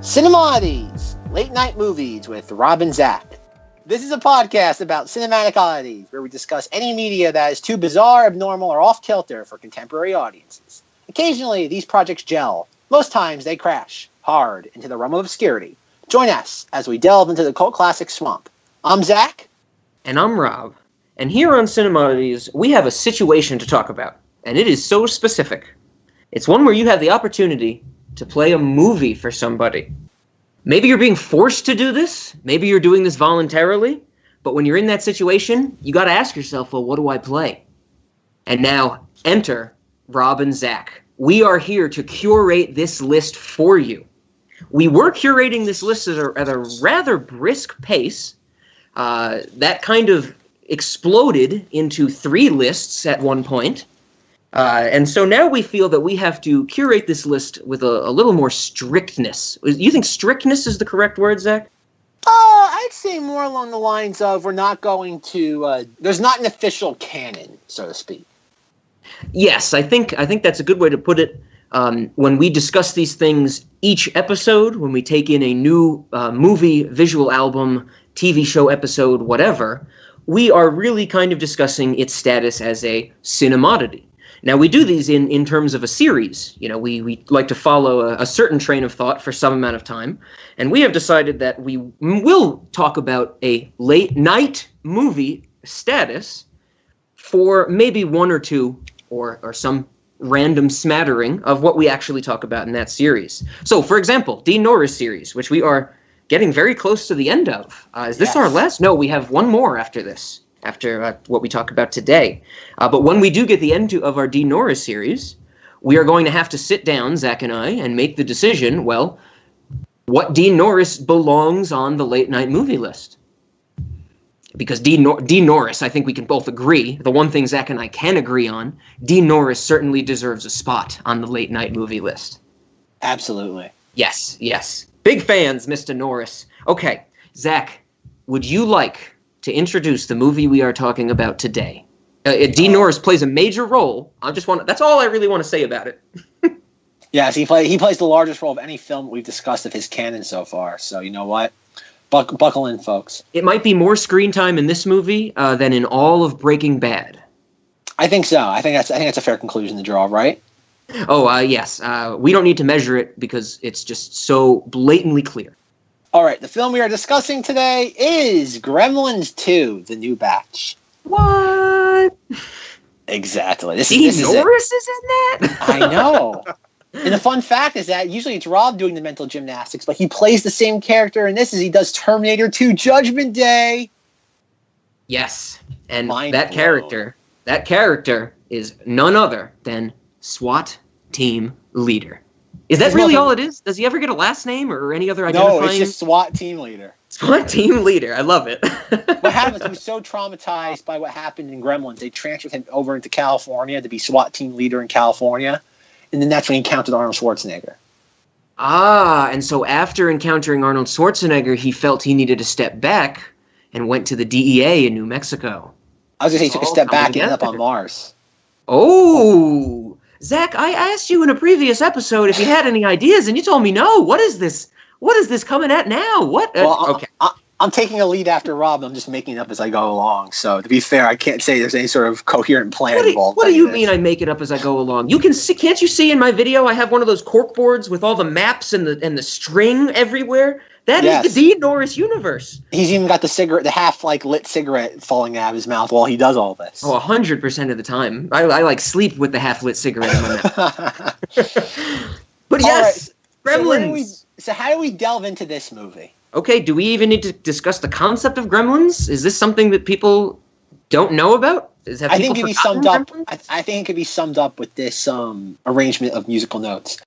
Cinemodities, late night movies with Rob and Zack. This is a podcast about cinematic oddities where we discuss any media that is too bizarre, abnormal, or off-kilter for contemporary audiences. Occasionally, these projects gel. Most times, they crash hard into the realm of obscurity. Join us as we delve into the cult classic swamp. I'm Zack. And I'm Rob. And here on Cinemodities, we have a situation to talk about. And it is so specific. It's one where you have the opportunity to play a movie for somebody. Maybe you're being forced to do this. Maybe you're doing this voluntarily. But when you're in that situation, you got to ask yourself, well, what do I play? And now, enter Rob and Zack. We are here to curate this list for you. We were curating this list at a rather brisk pace. That kind of exploded into 3 lists at one point. And so now we feel that we have to curate this list with a little more strictness. You think strictness is the correct word, Zack? I'd say more along the lines of we're not going to... there's not an official canon, so to speak. Yes, I think that's a good way to put it. When we discuss these things each episode, when we take in a new movie, visual album, TV show episode, whatever, we are really kind of discussing its status as a cinemoddity. Now, we do these in terms of a series. You know, we like to follow a certain train of thought for some amount of time, and we have decided that we will talk about a late night movie status for maybe 1 or 2 or some random smattering of what we actually talk about in that series. So, for example, Dean Norris series, which we are getting very close to the end of. Is this our last? No, we have one more after this. After what we talk about today. But when we do get the end of our Dean Norris series, we are going to have to sit down, Zack and I, and make the decision, well, what Dean Norris belongs on the late night movie list. Because Dean Norris, I think we can both agree, the one thing Zack and I can agree on, Dean Norris certainly deserves a spot on the late night movie list. Absolutely. Yes. Big fans, Mr. Norris. Okay, Zack, would you like to introduce the movie we are talking about today? Dean Norris plays a major role. That's all I really want to say about it. Yes, he plays the largest role of any film we've discussed of his canon so far. So you know what? Buckle in, folks. It might be more screen time in this movie than in all of Breaking Bad. I think so. I think that's a fair conclusion to draw, right? Oh, yes. We don't need to measure it because it's just so blatantly clear. All right, the film we are discussing today is Gremlins 2, The New Batch. What? Exactly. Dean Norris is in that? I know. And the fun fact is that usually it's Rob doing the mental gymnastics, but he plays the same character in this as he does Terminator 2 Judgment Day. Yes, and that character is none other than SWAT Team Leader. Is that really all it is? Does he ever get a last name or any other identifying? No, it's just SWAT Team Leader. SWAT Team Leader. I love it. What happens? He was so traumatized by what happened in Gremlins, they transferred him over into California to be SWAT Team Leader in California. And then that's when he encountered Arnold Schwarzenegger. And so after encountering Arnold Schwarzenegger, he felt he needed to step back and went to the DEA in New Mexico. I was going to say he took a step back and ended up on Mars. Oh, Zack, I asked you in a previous episode if you had any ideas, and you told me no. What is this? What is this coming at now? What? Okay. I'm taking a lead after Rob. I'm just making it up as I go along. So to be fair, I can't say there's any sort of coherent plan involved. What do you mean I make it up as I go along? You can see. Can't you see in my video? I have one of those cork boards with all the maps and the string everywhere. That is the Dean Norris universe. He's even got the half lit cigarette falling out of his mouth while he does all this. Oh, 100% of the time. I sleep with the half lit cigarette in my mouth. But yes, right. Gremlins. So how do we delve into this movie? Okay, do we even need to discuss the concept of Gremlins? Is this something that people don't know about? I think it could be summed up. I think it could be summed up with this arrangement of musical notes.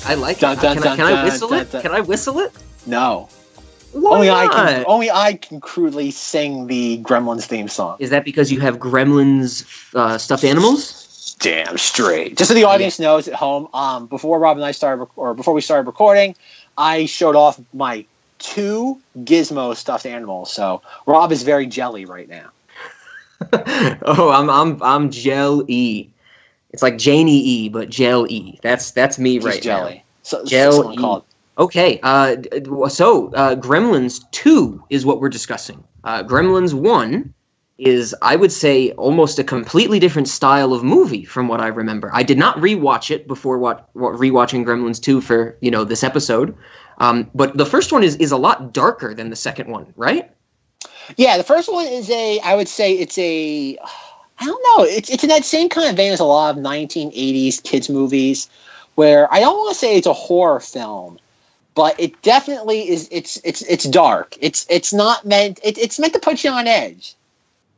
I like it. Can I whistle it? Can I whistle it? No. Why not? Only I can crudely sing the Gremlins theme song. Is that because you have Gremlins stuffed animals? damn straight. Just so the audience knows at home, before Rob and I started, before we started recording, I showed off my 2 Gizmo stuffed animals. So Rob is very jelly right now. Oh, I'm jelly. It's like Janie E, but jelly. That's me right jelly. now. So jelly. Called. Okay. Gremlins 2 is what we're discussing. Gremlins 1 is, I would say, almost a completely different style of movie from what I remember. I did not rewatch it before rewatching Gremlins 2 for, this episode. But the first one is a lot darker than the second one, right? Yeah, the first one is I would say it's I don't know. It's in that same kind of vein as a lot of 1980s kids movies, where I don't want to say it's a horror film, but it definitely is. It's dark. It's not meant. It's meant to put you on edge.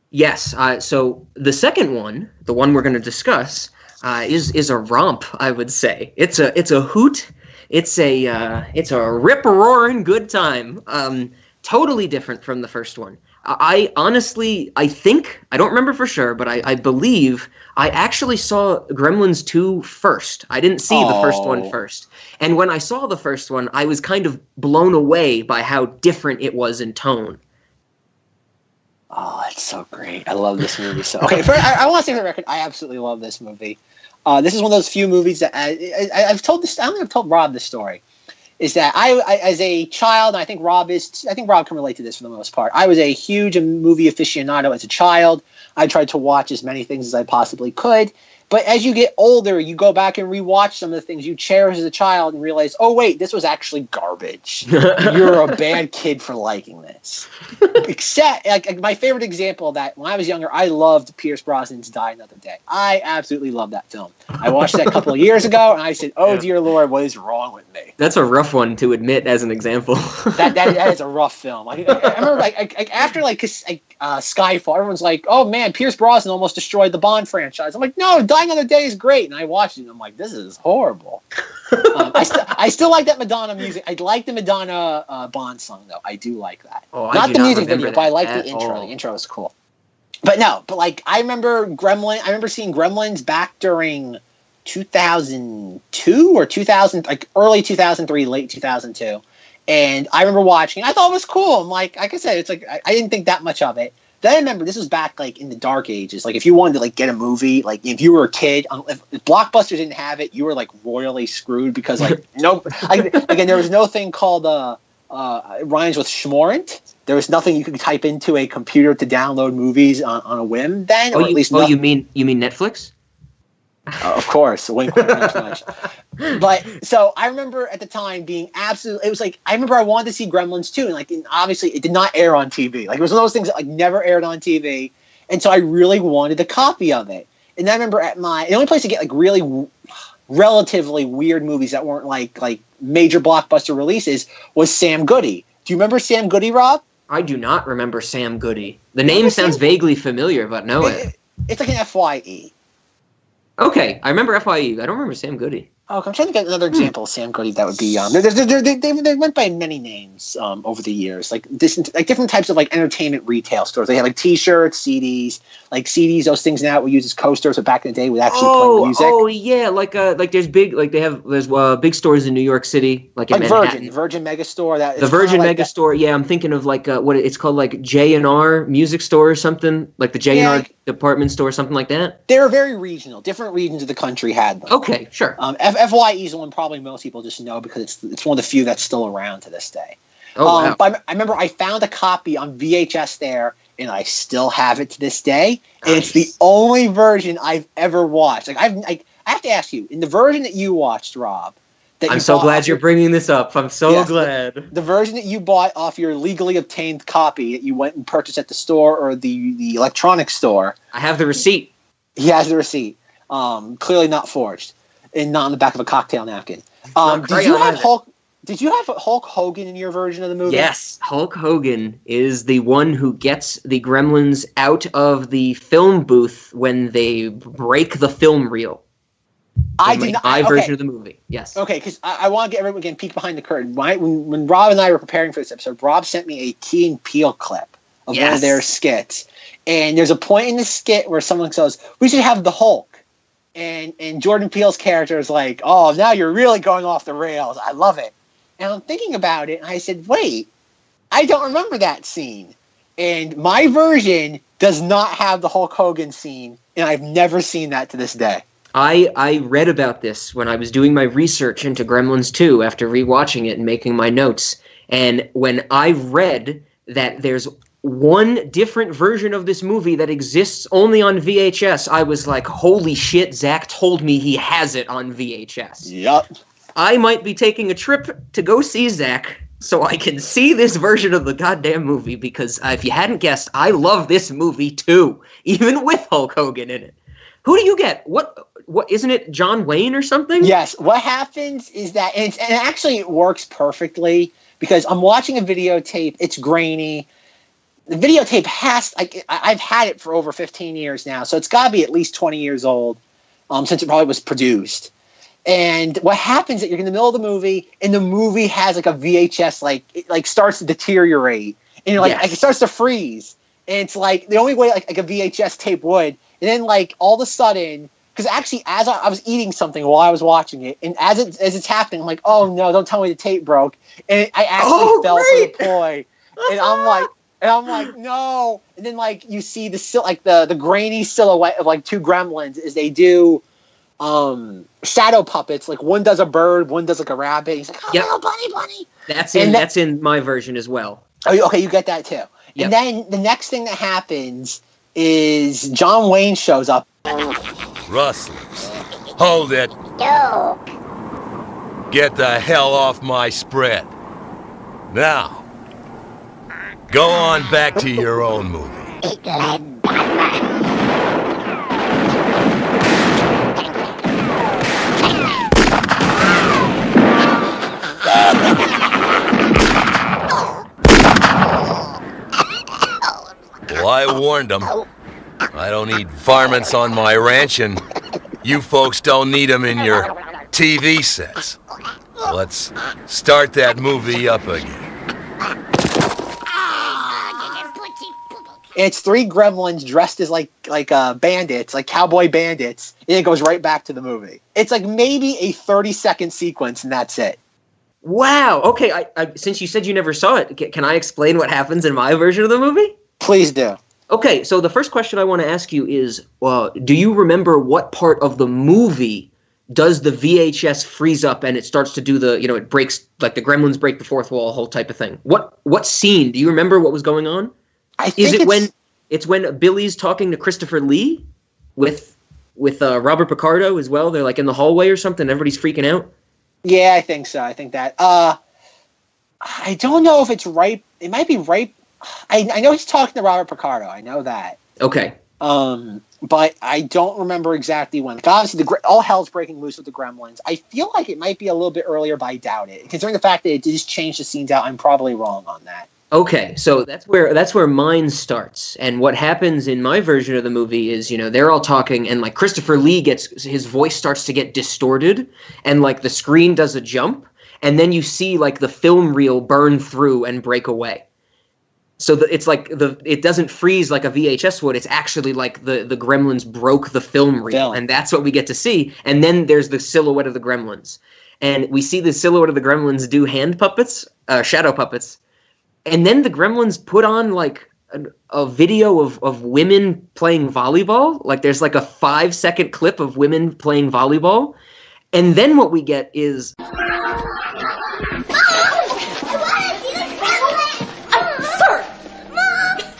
Yes. So the second one, the one we're going to discuss, is a romp. I would say it's a hoot. It's a rip-roaring good time. Totally different from the first one. I think, I don't remember for sure, but I believe I actually saw Gremlins 2 first. I didn't see the first one first. And when I saw the first one, I was kind of blown away by how different it was in tone. Oh, it's so great. I love this movie. Okay, I want to say for the record, I absolutely love this movie. This is one of those few movies that I've told this. I don't think I've told Rob this story. Is that I as a child, and I think Rob can relate to this for the most part. I was a huge movie aficionado as a child. I tried to watch as many things as I possibly could. But as you get older, you go back and rewatch some of the things you cherished as a child and realize, oh, wait, this was actually garbage. You're a bad kid for liking this. Except, like my favorite example of that, when I was younger, I loved Pierce Brosnan's Die Another Day. I absolutely love that film. I watched that a couple of years ago, and I said, oh, dear Lord, what is wrong with me? That's a rough one to admit as an example. that is a rough film. I remember, after Skyfall, everyone's like, oh, man, Pierce Brosnan almost destroyed the Bond franchise. I'm like, no, Die Another Day is great. And I watched it, and I'm like, this is horrible. I still like that Madonna music. I like the Madonna Bond song, though. I do like that. Oh, not the music video, but I like the intro. All. The intro is cool. But I remember seeing Gremlins back during 2002 or 2000, like early 2003, late 2002. And I remember watching. I thought it was cool. I'm like I said, it's like I didn't think that much of it. Then I remember this was back in the dark ages. Like if you wanted to get a movie, like if you were a kid, if Blockbuster didn't have it, you were royally screwed because no, again there was no thing called it rhymes with schmorant. There was nothing you could type into a computer to download movies on a whim then. You mean Netflix? Of course, wink, wink, wink, much. But so I remember at the time being absolutely. It was I remember I wanted to see Gremlins 2, and obviously it did not air on TV. It was one of those things that never aired on TV, and so I really wanted a copy of it. And I remember the only place to get really relatively weird movies that weren't like major blockbuster releases was Sam Goody. Do you remember Sam Goody, Rob? I do not remember Sam Goody. The name sounds vaguely familiar, but no. It's like an FYE. Okay, I remember FYE. I don't remember Sam Goody. Oh, I'm trying to get another example of Sam Goody that would be. They went by many names over the years, different types of entertainment retail stores. They have T-shirts, CDs, CDs. Those things now we use as coasters, but back in the day would actually play music. Oh yeah, there's big stores in New York City, in Manhattan. Virgin Megastore. The Virgin Megastore. Yeah, I'm thinking of what it's called, J&R Music Store or something, the J&R department store, something like that. They were very regional. Different regions of the country had them. Okay, sure. FYE is one probably most people just know because it's one of the few that's still around to this day. Oh, wow. But I remember I found a copy on VHS there, and I still have it to this day. And It's the only version I've ever watched. I have to ask you, in the version that you watched, Rob, I'm so glad you're bringing this up. I'm so glad. The version that you bought off your legally obtained copy that you went and purchased at the store or the electronics store. I have the receipt. He has the receipt. Clearly not forged. And not on the back of a cocktail napkin. Did you have Hulk Hogan in your version of the movie? Yes, Hulk Hogan is the one who gets the Gremlins out of the film booth when they break the film reel. My version of the movie. Yes. Okay, because I want to get everyone again peek behind the curtain. When Rob and I were preparing for this episode, Rob sent me a Key and Peele clip of one of their skits, and there's a point in the skit where someone says, "We should have the Hulk." and Jordan Peele's character is like, oh, now you're really going off the rails. I love it. And I'm thinking about it, and I said, wait, I don't remember that scene. And my version does not have the Hulk Hogan scene, and I've never seen that to this day. I read about this when I was doing my research into Gremlins 2 after rewatching it and making my notes. And when I read that there's one different version of this movie that exists only on VHS, I was like, holy shit, Zack told me he has it on VHS. Yup. I might be taking a trip to go see Zack so I can see this version of the goddamn movie, because if you hadn't guessed, I love this movie too, even with Hulk Hogan in it. Who do you get? What isn't it John Wayne or something? Yes. What happens is that, and actually it works perfectly, because I'm watching a videotape. It's grainy. The videotape I've had it for over 15 years now, so it's got to be at least 20 years old since it probably was produced. And what happens is that you're in the middle of the movie, and the movie has like a VHS, it starts to deteriorate, and you're like, it starts to freeze. And it's like the only way like a VHS tape would. And then like all of a sudden, because actually as I was eating something while I was watching it, and as it's happening, I'm like, oh no, don't tell me the tape broke. And I actually fell for the ploy. And I'm like, no. And then like you see the grainy silhouette of like two gremlins as they do shadow puppets. Like one does a bird, one does like a rabbit. He's like, oh, little bunny. That's in my version as well. Oh, okay, you get that too. Yep. And then the next thing that happens is John Wayne shows up. Rustlers, hold it. Dope. Get the hell off my spread. Now, go on back to your own movie. Well, I warned them. I don't need varmints on my ranch, and you folks don't need them in your TV sets. Let's start that movie up again. It's three gremlins dressed as like bandits, like cowboy bandits, and it goes right back to the movie. It's like maybe a 30-second sequence, and that's it. Wow. Okay, I since you said you never saw it, can I explain what happens in my version of the movie? Please do. Okay, so the first question I want to ask you is, do you remember what part of the movie does the VHS freeze up and it starts to do it breaks, like the gremlins break the fourth wall, whole type of thing? What scene? Do you remember what was going on? I think it's when Billy's talking to Christopher Lee with Robert Picardo as well? They're like in the hallway or something, everybody's freaking out? Yeah, I think so. I think that. I don't know if it's right. It might be right. I know he's talking to Robert Picardo. I know that. Okay. But I don't remember exactly when. Like, obviously, all hell's breaking loose with the Gremlins. I feel like it might be a little bit earlier, but I doubt it. Considering the fact that it just changed the scenes out, I'm probably wrong on that. Okay, so that's where mine starts. And what happens in my version of the movie is, they're all talking, and like Christopher Lee his voice starts to get distorted, and like the screen does a jump, and then you see like the film reel burn through and break away. So it's like it doesn't freeze like a VHS would. It's actually like the Gremlins broke the film reel, and that's what we get to see. And then there's the silhouette of the Gremlins, and we see the silhouette of the Gremlins do hand puppets, shadow puppets, and then the Gremlins put on like a video of women playing volleyball. Like there's like a 5-second clip of women playing volleyball, and then what we get is.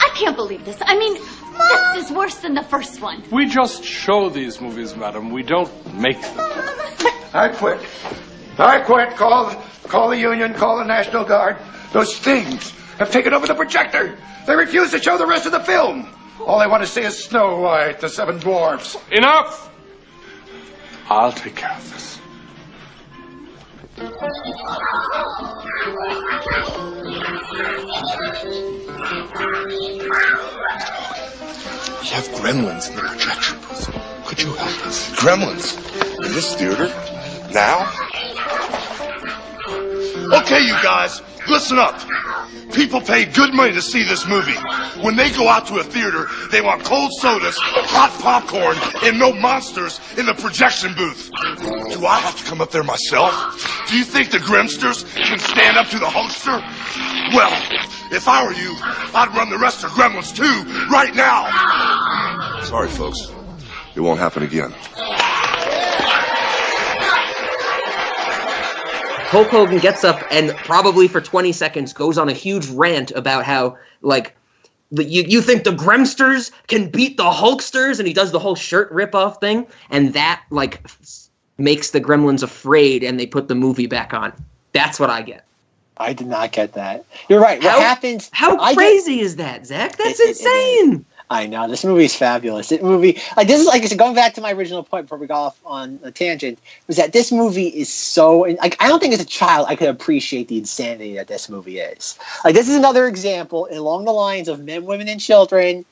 I can't believe this. I mean, this is worse than the first one. We just show these movies, madam. We don't make them. I quit. Call the union. Call the National Guard. Those things have taken over the projector. They refuse to show the rest of the film. All they want to see is Snow White, the Seven Dwarfs. Enough! I'll take care of this. We have gremlins in the projection booth. Could you help us? Gremlins? In this theater? Now? Okay, you guys, listen up. People pay good money to see this movie. When they go out to a theater, they want cold sodas, hot popcorn, and no monsters in the projection booth. Do I have to come up there myself? Do you think the Grimsters can stand up to the Hulkster? Well, if I were you, I'd run the rest of Gremlins too, right now. Sorry, folks. It won't happen again. Hulk Hogan gets up and probably for 20 seconds goes on a huge rant about how, like, you think the Gremsters can beat the Hulksters, and he does the whole shirt rip-off thing, and that, like, makes the Gremlins afraid, and they put the movie back on. That's what I get. I did not get that. You're right. What happens... How crazy is that, Zach? That's insane! I know, this movie is fabulous. This is like I said, going back to my original point before we got off on a tangent, was that this movie is so like I don't think as a child I could appreciate the insanity that this movie is. Like this is another example along the lines of Men, Women, and Children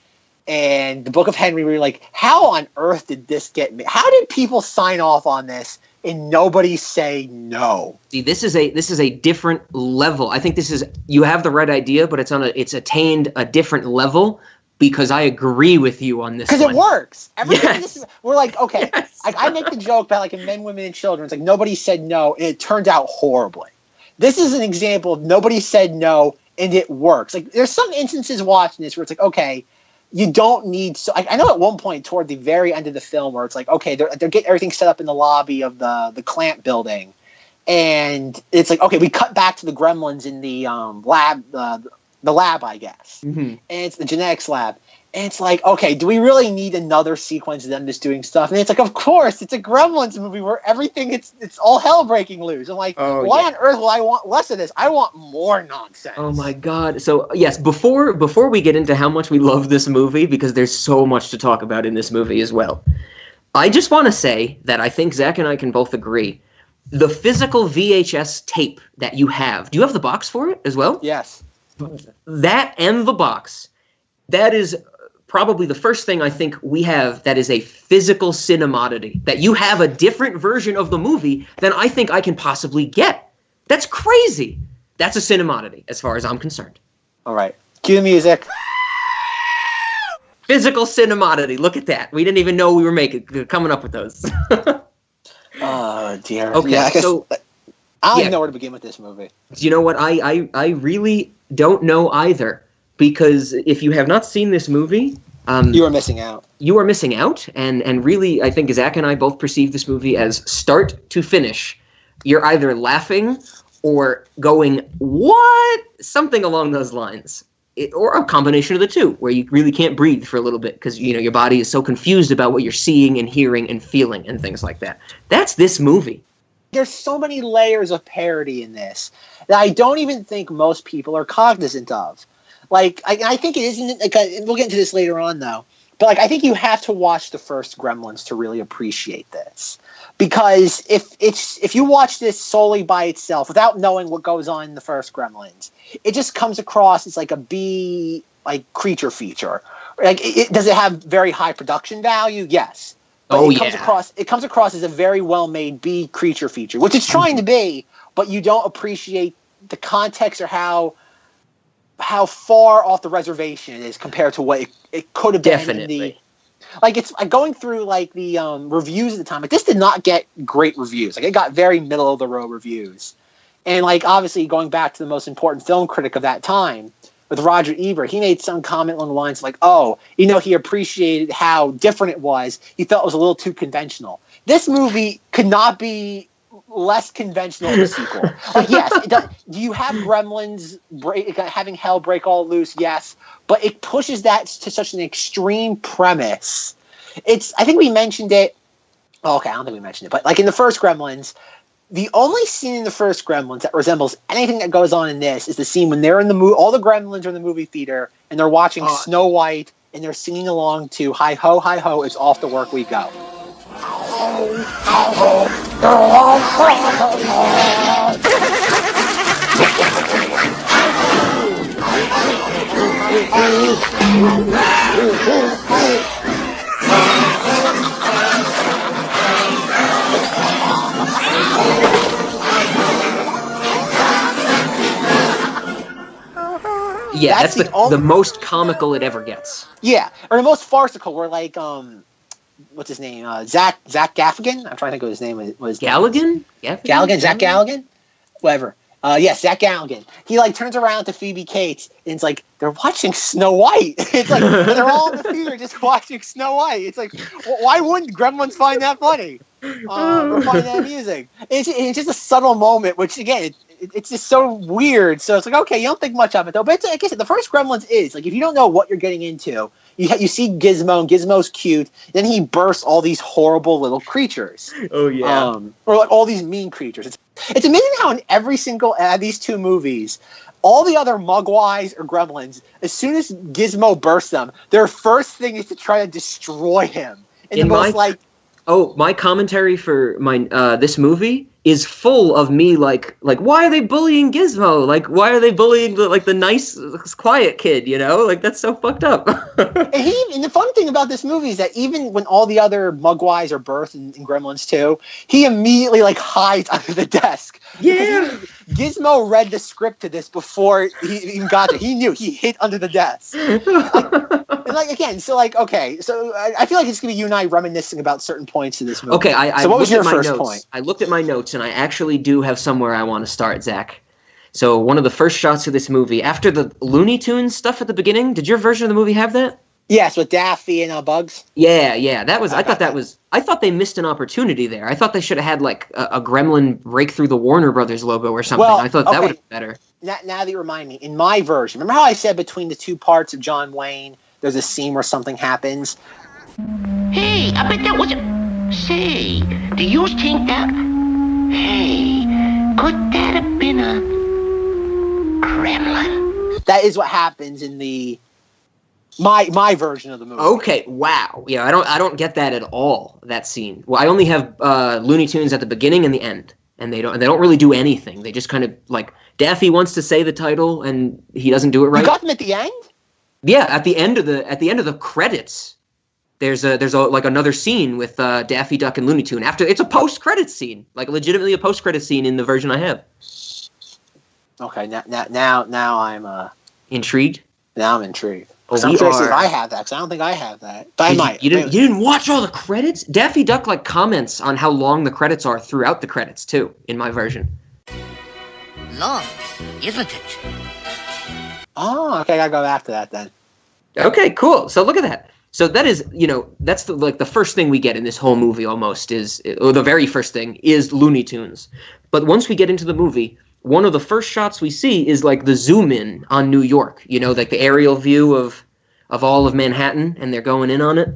and the Book of Henry, where you're like, how on earth did this get made? How did people sign off on this and nobody say no? See, this is a different level. I think you have the right idea, but it's attained a different level. Because I agree with you on this. Because it works. Everything. Yes. We're like, okay. Yes. I make the joke about like in Men, Women, and Children. It's like nobody said no, and it turned out horribly. This is an example of nobody said no, and it works. Like there's some instances watching this where it's like, okay, you don't need. So I know at one point toward the very end of the film where it's like, okay, they're getting everything set up in the lobby of the Clamp building, and it's like, okay, we cut back to the Gremlins in the lab. The lab, I guess. Mm-hmm. And it's the genetics lab. And it's like, okay, do we really need another sequence of them just doing stuff? And it's like, of course, it's a Gremlins movie where everything, it's all hell breaking loose. I'm like, why on earth will I want less of this? I want more nonsense. Oh my God. So yes, before we get into how much we love this movie, because there's so much to talk about in this movie as well, I just want to say that I think Zach and I can both agree. The physical VHS tape that you have, do you have the box for it as well? Yes. That and the box, that is probably the first thing I think we have that is a physical Cinemoddity. That you have a different version of the movie than I think I can possibly get. That's crazy. That's a Cinemoddity, as far as I'm concerned. All right. Cue the music. Physical Cinemoddity. Look at that. We didn't even know we were coming up with those. Oh, dear. Okay, yeah, so... I don't even know where to begin with this movie. You know what? I really don't know either, because if you have not seen this movie, you are missing out. You are missing out, and really, I think Zach and I both perceive this movie as start to finish. You're either laughing or going, what? Something along those lines. Or a combination of the two, where you really can't breathe for a little bit because your body is so confused about what you're seeing and hearing and feeling and things like that. That's this movie. There's so many layers of parody in this that I don't even think most people are cognizant of. Like, I think it isn't, like, we'll get into this later on, though, but, like, I think you have to watch the first Gremlins to really appreciate this. Because if you watch this solely by itself, without knowing what goes on in the first Gremlins, it just comes across as, like, a B, like, creature feature. Like, does it have very high production value? Yes. But it comes across as a very well-made B creature feature, which it's trying to be, but you don't appreciate the context or how far off the reservation it is compared to what it could have been. Definitely. Like, it's going through, like, the reviews at the time. Like, this did not get great reviews. Like, it got very middle-of-the-road reviews. And, like, obviously, going back to the most important film critic of that time, with Roger Ebert, he made some comment along the lines like, he appreciated how different it was. He felt it was a little too conventional. This movie could not be less conventional in the sequel. Like, yes, do you have Gremlins having hell break all loose? Yes, but it pushes that to such an extreme premise. I think we mentioned it. Oh, okay, I don't think we mentioned it, but like in the first Gremlins, the only scene in the first Gremlins that resembles anything that goes on in this is the scene when they're in the all the Gremlins are in the movie theater and they're watching Snow White and they're singing along to "Hi ho, hi ho, it's off to work we go." Yeah, that's the most comical it ever gets. Yeah, or the most farcical. Where like what's his name? Zack Gaffigan. I'm trying to think of his name. Was Galligan? Galligan? Zack Galligan? Whatever. Yes, Zack Galligan. He like turns around to Phoebe Cates and it's like they're watching Snow White. It's like they're all in the theater just watching Snow White. It's like why wouldn't Gremlins find that funny or find that amusing? It's just a subtle moment, which again it's just so weird. So it's like okay, you don't think much of it though. But I guess the first Gremlins is like if you don't know what you're getting into, you see Gizmo and Gizmo's cute. Then he bursts all these horrible little creatures. Oh yeah, or like all these mean creatures. It's amazing how in every single these two movies, all the other Mugwais or Gremlins, as soon as Gizmo bursts them, their first thing is to try to destroy him. My commentary for my this movie is full of me like why are they bullying Gizmo? Like why are they bullying the nice quiet kid? You know, like that's so fucked up. and the fun thing about this movie is that even when all the other Mugwais are birthed in Gremlins 2, he immediately like hides under the desk. Yeah, Gizmo read the script to this before he even got there. He knew he hid under the desk. So I feel like it's gonna be you and I reminiscing about certain points in this movie. Okay, so what was your first point? I looked at my notes and I actually do have somewhere I want to start, Zach. So one of the first shots of this movie, after the Looney Tunes stuff at the beginning, did your version of the movie have that? Yes, with Daffy and Bugs. Yeah. That was. I thought they missed an opportunity there. I thought they should have had like a Gremlin break through the Warner Brothers logo or something. I thought that would have been better. Now that you remind me, in my version, remember how I said between the two parts of John Wayne, there's a scene where something happens? Hey, I bet that was a... Say, do you think that... Hey, could that have been a... Gremlin? That is what happens in the... My version of the movie. Okay, wow. Yeah, I don't get that at all, that scene. Well, I only have Looney Tunes at the beginning and the end. And they don't really do anything. They just kind of like Daffy wants to say the title and he doesn't do it right. You got them at the end? Yeah, at the end of the credits, there's like another scene with Daffy Duck and Looney Tune. After it's a post-credits scene, like legitimately a post-credits scene in the version I have. Okay, now I'm intrigued. Now I'm intrigued. Oh, I'm curious if I have that, because I don't think I have that. But I might. You didn't watch all the credits? Daffy Duck like comments on how long the credits are throughout the credits too, in my version. Long, isn't it? Oh, okay, I gotta go back to that then. Okay, cool. So look at that. So that is, that's the first thing we get in this whole movie almost or the very first thing is Looney Tunes. But once we get into the movie, one of the first shots we see is like the zoom in on New York, like the aerial view of all of Manhattan, and they're going in on it.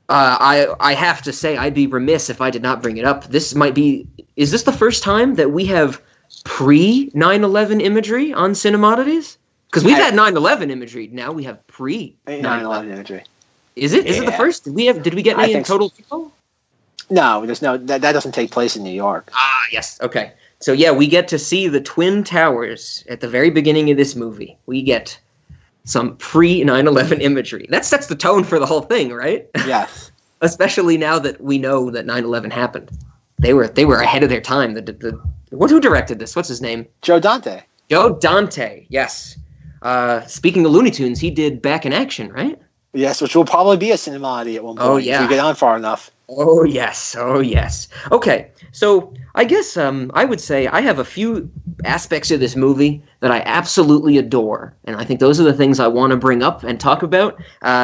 I have to say, I'd be remiss if I did not bring it up. Is this the first time that we have pre 9/11 imagery on Cinemodities? Because we've had 9/11 imagery, now we have pre 9/11 imagery. Is it? Yeah. Is it the first? Did we get any in Total Recall? No, that doesn't take place in New York. Ah, yes. Okay. So yeah, we get to see the Twin Towers at the very beginning of this movie. We get some pre 9/11 imagery. That sets the tone for the whole thing, right? Yes. Especially now that we know that 9/11 happened. They were ahead of their time. Who directed this? What's his name? Joe Dante. Joe Dante. Yes. Speaking of Looney Tunes, he did Back in Action, right? Yes, which will probably be a Cinemodity at one point. Oh yeah. If you get on far enough. Oh yes. Okay, so I guess I would say I have a few aspects of this movie that I absolutely adore, and I think those are the things I want to bring up and talk about,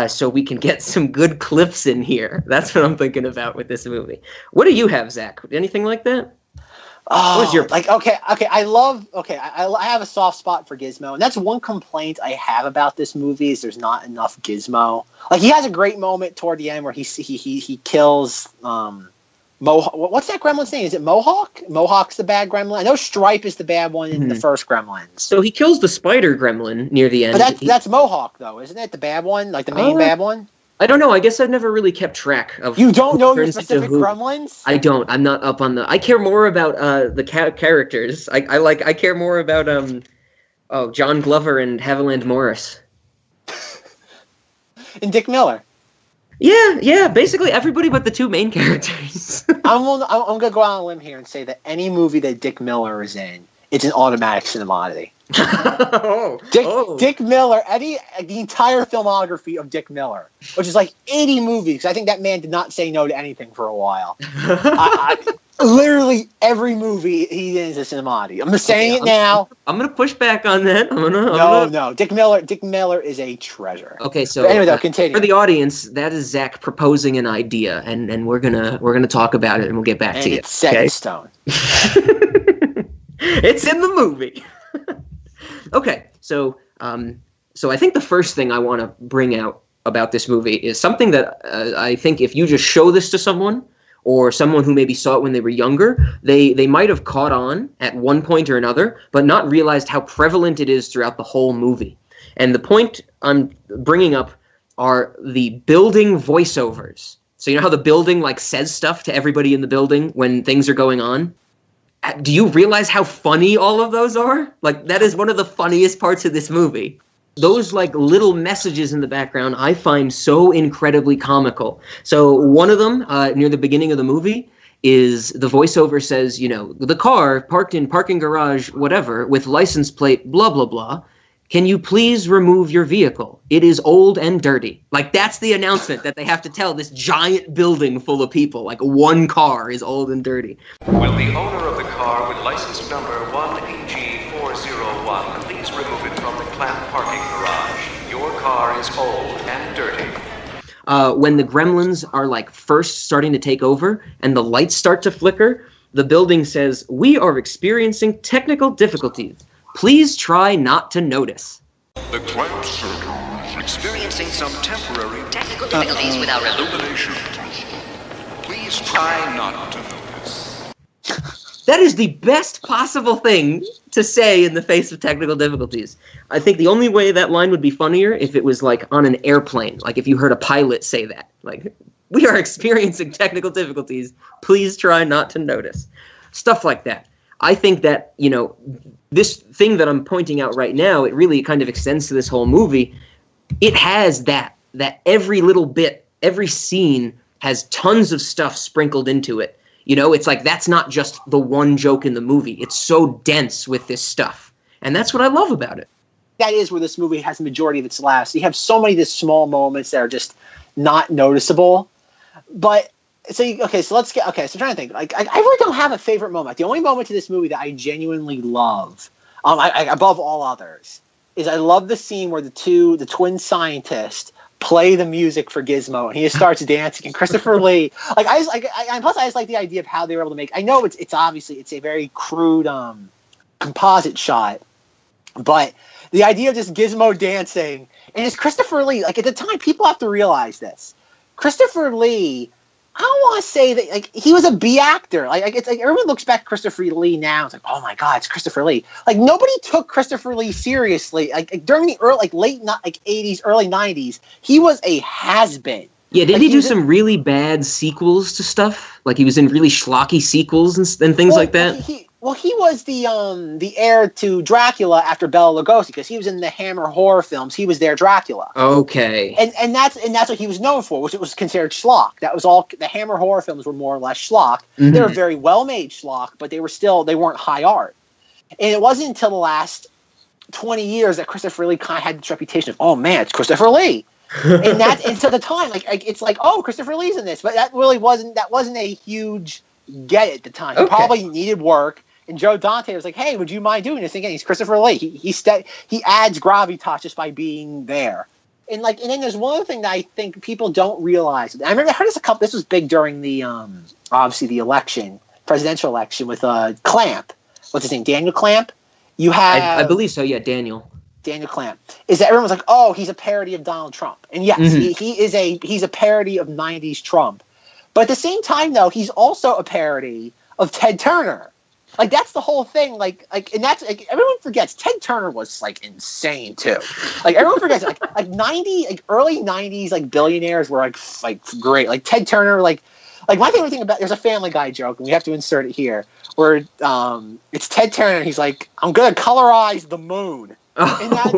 so we can get some good clips in here. That's what I'm thinking about with this movie. What do you have, Zach? Anything like that? Oh, I have a soft spot for Gizmo, and that's one complaint I have about this movie is there's not enough Gizmo. Like he has a great moment toward the end where he kills what's that gremlin's name? Is it Mohawk? Mohawk's the bad gremlin. I know Stripe is the bad one in the first Gremlins. So he kills the spider gremlin near the end. But that's Mohawk though, isn't it? The bad one, like the main bad one. I don't know. I guess I've never really kept track of. You don't know your specific Gremlins? I don't. I'm not up on the. I care more about the characters. I care more about John Glover and Haviland Morris. And Dick Miller. Yeah. Basically everybody but the two main characters. I'm gonna go out on a limb here and say that any movie that Dick Miller is in It's an automatic Cinemoddity. Oh, Dick Miller, the entire filmography of Dick Miller, which is like 80 movies. I think that man did not say no to anything for a while. Literally every movie he did is a Cinemoddity. I'm just saying it now. I'm gonna push back on that. No. Dick Miller is a treasure. Okay, so but anyway, though, continue. For the audience, that is Zach proposing an idea, and we're gonna talk about it, and we'll get back to you. It's set in stone. It's in the movie. Okay, so I think the first thing I want to bring out about this movie is something that I think if you just show this to someone, or someone who maybe saw it when they were younger, they might have caught on at one point or another, but not realized how prevalent it is throughout the whole movie. And the point I'm bringing up are the building voiceovers. So you know how the building like says stuff to everybody in the building when things are going on? Do you realize how funny all of those are? Like, that is one of the funniest parts of this movie. Those, like, little messages in the background I find so incredibly comical. So one of them, near the beginning of the movie, is the voiceover says, you know, the car parked in parking garage, whatever, with license plate, blah, blah, blah. Can you please remove your vehicle? It is old and dirty. Like, that's the announcement that they have to tell this giant building full of people. Like, one car is old and dirty. Will the owner of the car with license number 1AG401 please remove it from the plant parking garage? Your car is old and dirty. When the Gremlins are, like, first starting to take over and the lights start to flicker, the building says, "We are experiencing technical difficulties. Please try not to notice." The clamp circle experiencing some temporary technical difficulties with our illumination. Please try not to notice. That is the best possible thing to say in the face of technical difficulties. I think the only way that line would be funnier if it was like on an airplane, like if you heard a pilot say that. Like, "We are experiencing technical difficulties. Please try not to notice." Stuff like that. I think that, you know, this thing that I'm pointing out right now, it really kind of extends to this whole movie. It has that every little bit, every scene has tons of stuff sprinkled into it. You know, it's like that's not just the one joke in the movie. It's so dense with this stuff. And that's what I love about it. That is where this movie has the majority of its laughs. You have so many of these small moments that are just not noticeable. But so let's get so I'm trying to think. Like, I really don't have a favorite moment. The only moment to this movie that I genuinely love, above all others, is I love the scene where the twin scientists play the music for Gizmo and he just starts dancing. And Christopher Lee, plus I just like the idea of how they were able to make. I know it's obviously it's a very crude composite shot, but the idea of just Gizmo dancing and it's Christopher Lee. Like, at the time, people have to realize this. Christopher Lee, I don't want to say that, like, he was a B actor. Like it's like everyone looks back at Christopher Lee now. It's like, oh my God, it's Christopher Lee. Like, nobody took Christopher Lee seriously. Like during the late 80s, early 90s, he was a has-been. Yeah, didn't he do some really bad sequels to stuff? Like, he was in really schlocky sequels and things like that? He was the heir to Dracula after Bela Lugosi, because he was in the Hammer horror films. He was their Dracula. Okay. And that's what he was known for, which it was considered schlock. That was all. The Hammer horror films were more or less schlock. Mm-hmm. They were very well made schlock, but they weren't high art. And it wasn't until the last 20 years that Christopher Lee kind of had this reputation of, oh man, it's Christopher Lee. And to the time, it's like, oh, Christopher Lee's in this, but that wasn't a huge get at the time. He probably needed work. And Joe Dante was like, "Hey, would you mind doing this again?" He's Christopher Lee. He adds gravitas just by being there. And then there's one other thing that I think people don't realize. I remember I heard this This was big during the obviously the presidential election with Clamp. What's his name? Daniel Clamp. You have I believe so. Yeah, Daniel Clamp. Is that everyone was like, "Oh, he's a parody of Donald Trump," and yes, he's a parody of '90s Trump. But at the same time, though, he's also a parody of Ted Turner. Like, that's the whole thing. And that's everyone forgets Ted Turner was insane too. Like, everyone forgets early '90s billionaires were great. Like Ted Turner. Like my favorite thing about there's a Family Guy joke, and we have to insert it here, where it's Ted Turner. And he's like, "I'm gonna colorize the moon." And I'd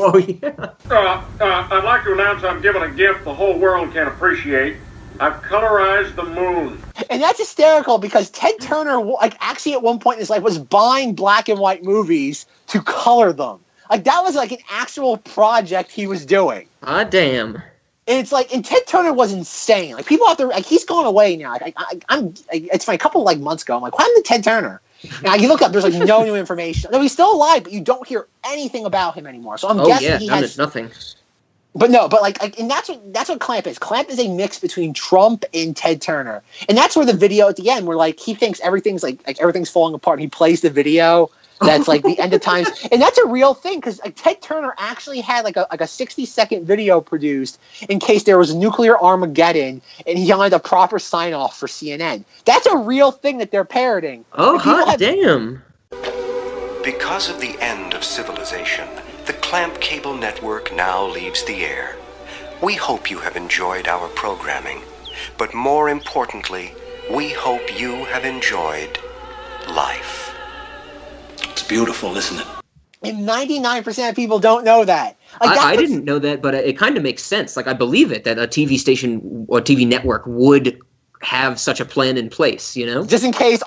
like to announce I'm giving a gift the whole world can appreciate. I've colorized the moon. And that's hysterical because Ted Turner, like, actually at one point in his life was buying black and white movies to color them. Like, that was like an actual project he was doing. Ah, damn. And it's like, and Ted Turner was insane. Like, people out there, like, he's going away now. It's a couple like months ago. I'm like, what happened to Ted Turner? And you look up, there's like no new information. No, he's still alive, but you don't hear anything about him anymore. So I'm guessing he has nothing. But no, but like, and that's what Clamp is. Clamp is a mix between Trump and Ted Turner, and that's where the video at the end, where like he thinks everything's like everything's falling apart. And he plays the video that's like the end of times, and that's a real thing because like, Ted Turner actually had like a 60-second video produced in case there was a nuclear Armageddon, and he wanted a proper sign off for CNN. That's a real thing that they're parroting. Oh, hot damn! Because of the end of civilization, the Clamp Cable Network now leaves the air. We hope you have enjoyed our programming, but more importantly, we hope you have enjoyed life. It's beautiful, isn't it? And 99% of people don't know that. Like, I didn't know that, but it kind of makes sense. Like, I believe it, that a TV station or TV network would have such a plan in place, you know? Just in case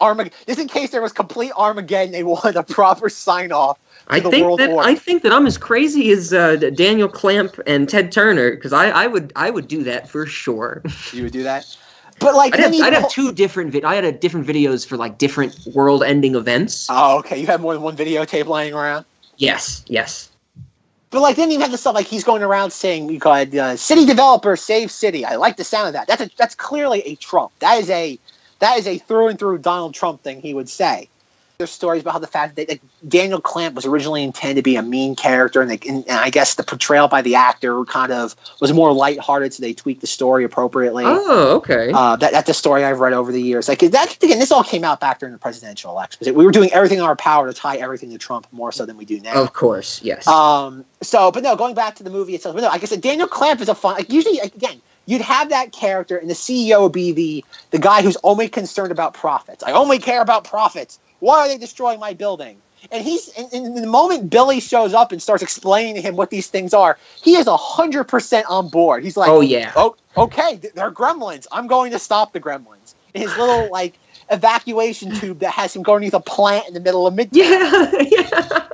there was complete Armageddon, they wanted a proper sign-off. I think that I'm as crazy as Daniel Clamp and Ted Turner, because I would do that for sure. You would do that? But like, I'd have two different. I had different videos for like different world-ending events. Oh, okay. You have more than one videotape lying around. Yes. But like, then you have the stuff like he's going around saying, "You call it city developer save city." I like the sound of that. That's clearly a Trump. That is a through and through Donald Trump thing he would say. There's stories about how the fact that Daniel Clamp was originally intended to be a mean character, and I guess the portrayal by the actor kind of was more lighthearted, so they tweaked the story appropriately. Oh, okay. That's a story I've read over the years. Like this all came out back during the presidential election. We were doing everything in our power to tie everything to Trump more so than we do now. Of course, yes. But no, going back to the movie itself. But no, like I said, Daniel Clamp is a fun. Like usually, again, you'd have that character, and the CEO would be the guy who's only concerned about profits. I only care about profits. Why are they destroying my building? And he's in the moment Billy shows up and starts explaining to him what these things are, he is 100% on board. He's like, "Oh yeah, okay, they're gremlins. I'm going to stop the gremlins." And his little like evacuation tube that has him going underneath a plant in the middle of midday. Yeah.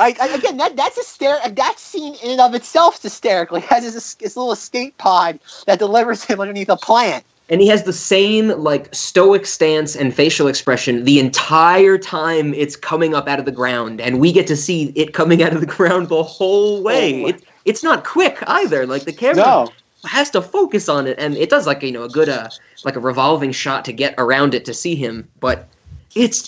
Again, that's hysterical. That scene in and of itself is hysterical. He has his little escape pod that delivers him underneath a plant. And he has the same, like, stoic stance and facial expression the entire time it's coming up out of the ground. And we get to see it coming out of the ground the whole way. It's not quick either. Like, the camera has to focus on it. And it does, like, a good, like a revolving shot to get around it to see him. But it's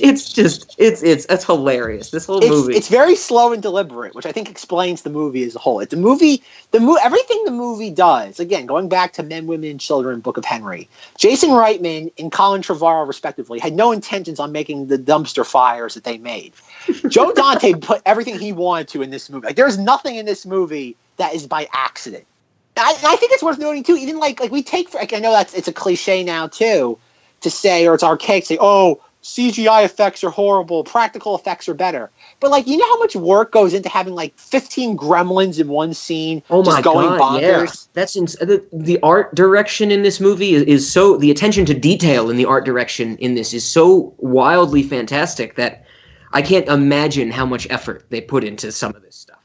hilarious. This whole movie. It's very slow and deliberate, which I think explains the movie as a whole. Everything the movie does, again, going back to Men, Women, and Children, Book of Henry, Jason Reitman and Colin Trevorrow, respectively, had no intentions on making the dumpster fires that they made. Joe Dante put everything he wanted to in this movie. Like, there's nothing in this movie that is by accident. I think it's worth noting, too, even like we take, I know it's a cliche now, too, to say, or it's archaic to say, oh, CGI effects are horrible, practical effects are better. But, like, you know how much work goes into having, like, 15 gremlins in one scene just going bonkers? Yeah. That's the art direction in this movie is so... The attention to detail in the art direction in this is so wildly fantastic that I can't imagine how much effort they put into some of this stuff.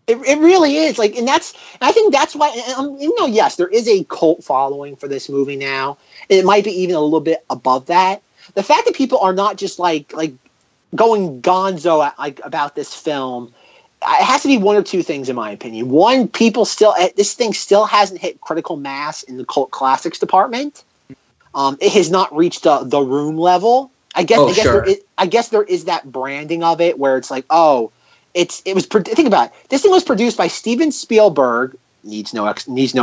It really is. Like, and I think that's why, yes, there is a cult following for this movie now. And it might be even a little bit above that. The fact that people are not just like going gonzo about this film, it has to be one or two things in my opinion. One, this thing still hasn't hit critical mass in the cult classics department. It has not reached the Room level. I guess there is that branding of it where it's like, think about it. This thing was produced by Steven Spielberg. Needs no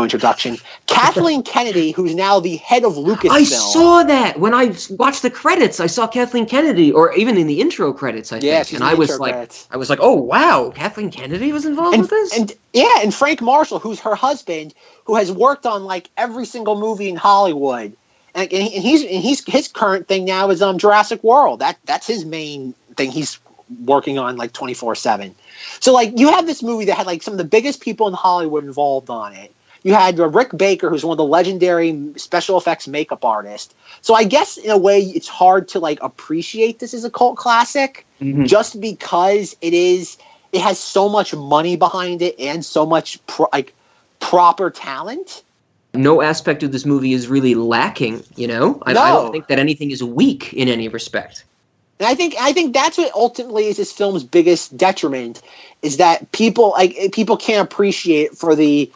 introduction. Kathleen Kennedy, who's now the head of Lucasfilm. I saw that when I watched the credits. I saw Kathleen Kennedy, or even in the intro credits, I think. And I was like, oh wow, Kathleen Kennedy was involved with this. And Frank Marshall, who's her husband, who has worked on like every single movie in Hollywood, and his current thing now is Jurassic World. That's his main thing. He's working on like 24/7. So like you have this movie that had like some of the biggest people in Hollywood involved on it. You had Rick Baker, who's one of the legendary special effects makeup artists. So I guess in a way it's hard to like appreciate this as a cult classic just because it has so much money behind it and so much proper talent. No aspect of this movie is really lacking, you know? I don't think that anything is weak in any respect. And I think that's what ultimately is this film's biggest detriment, is that people can't appreciate for the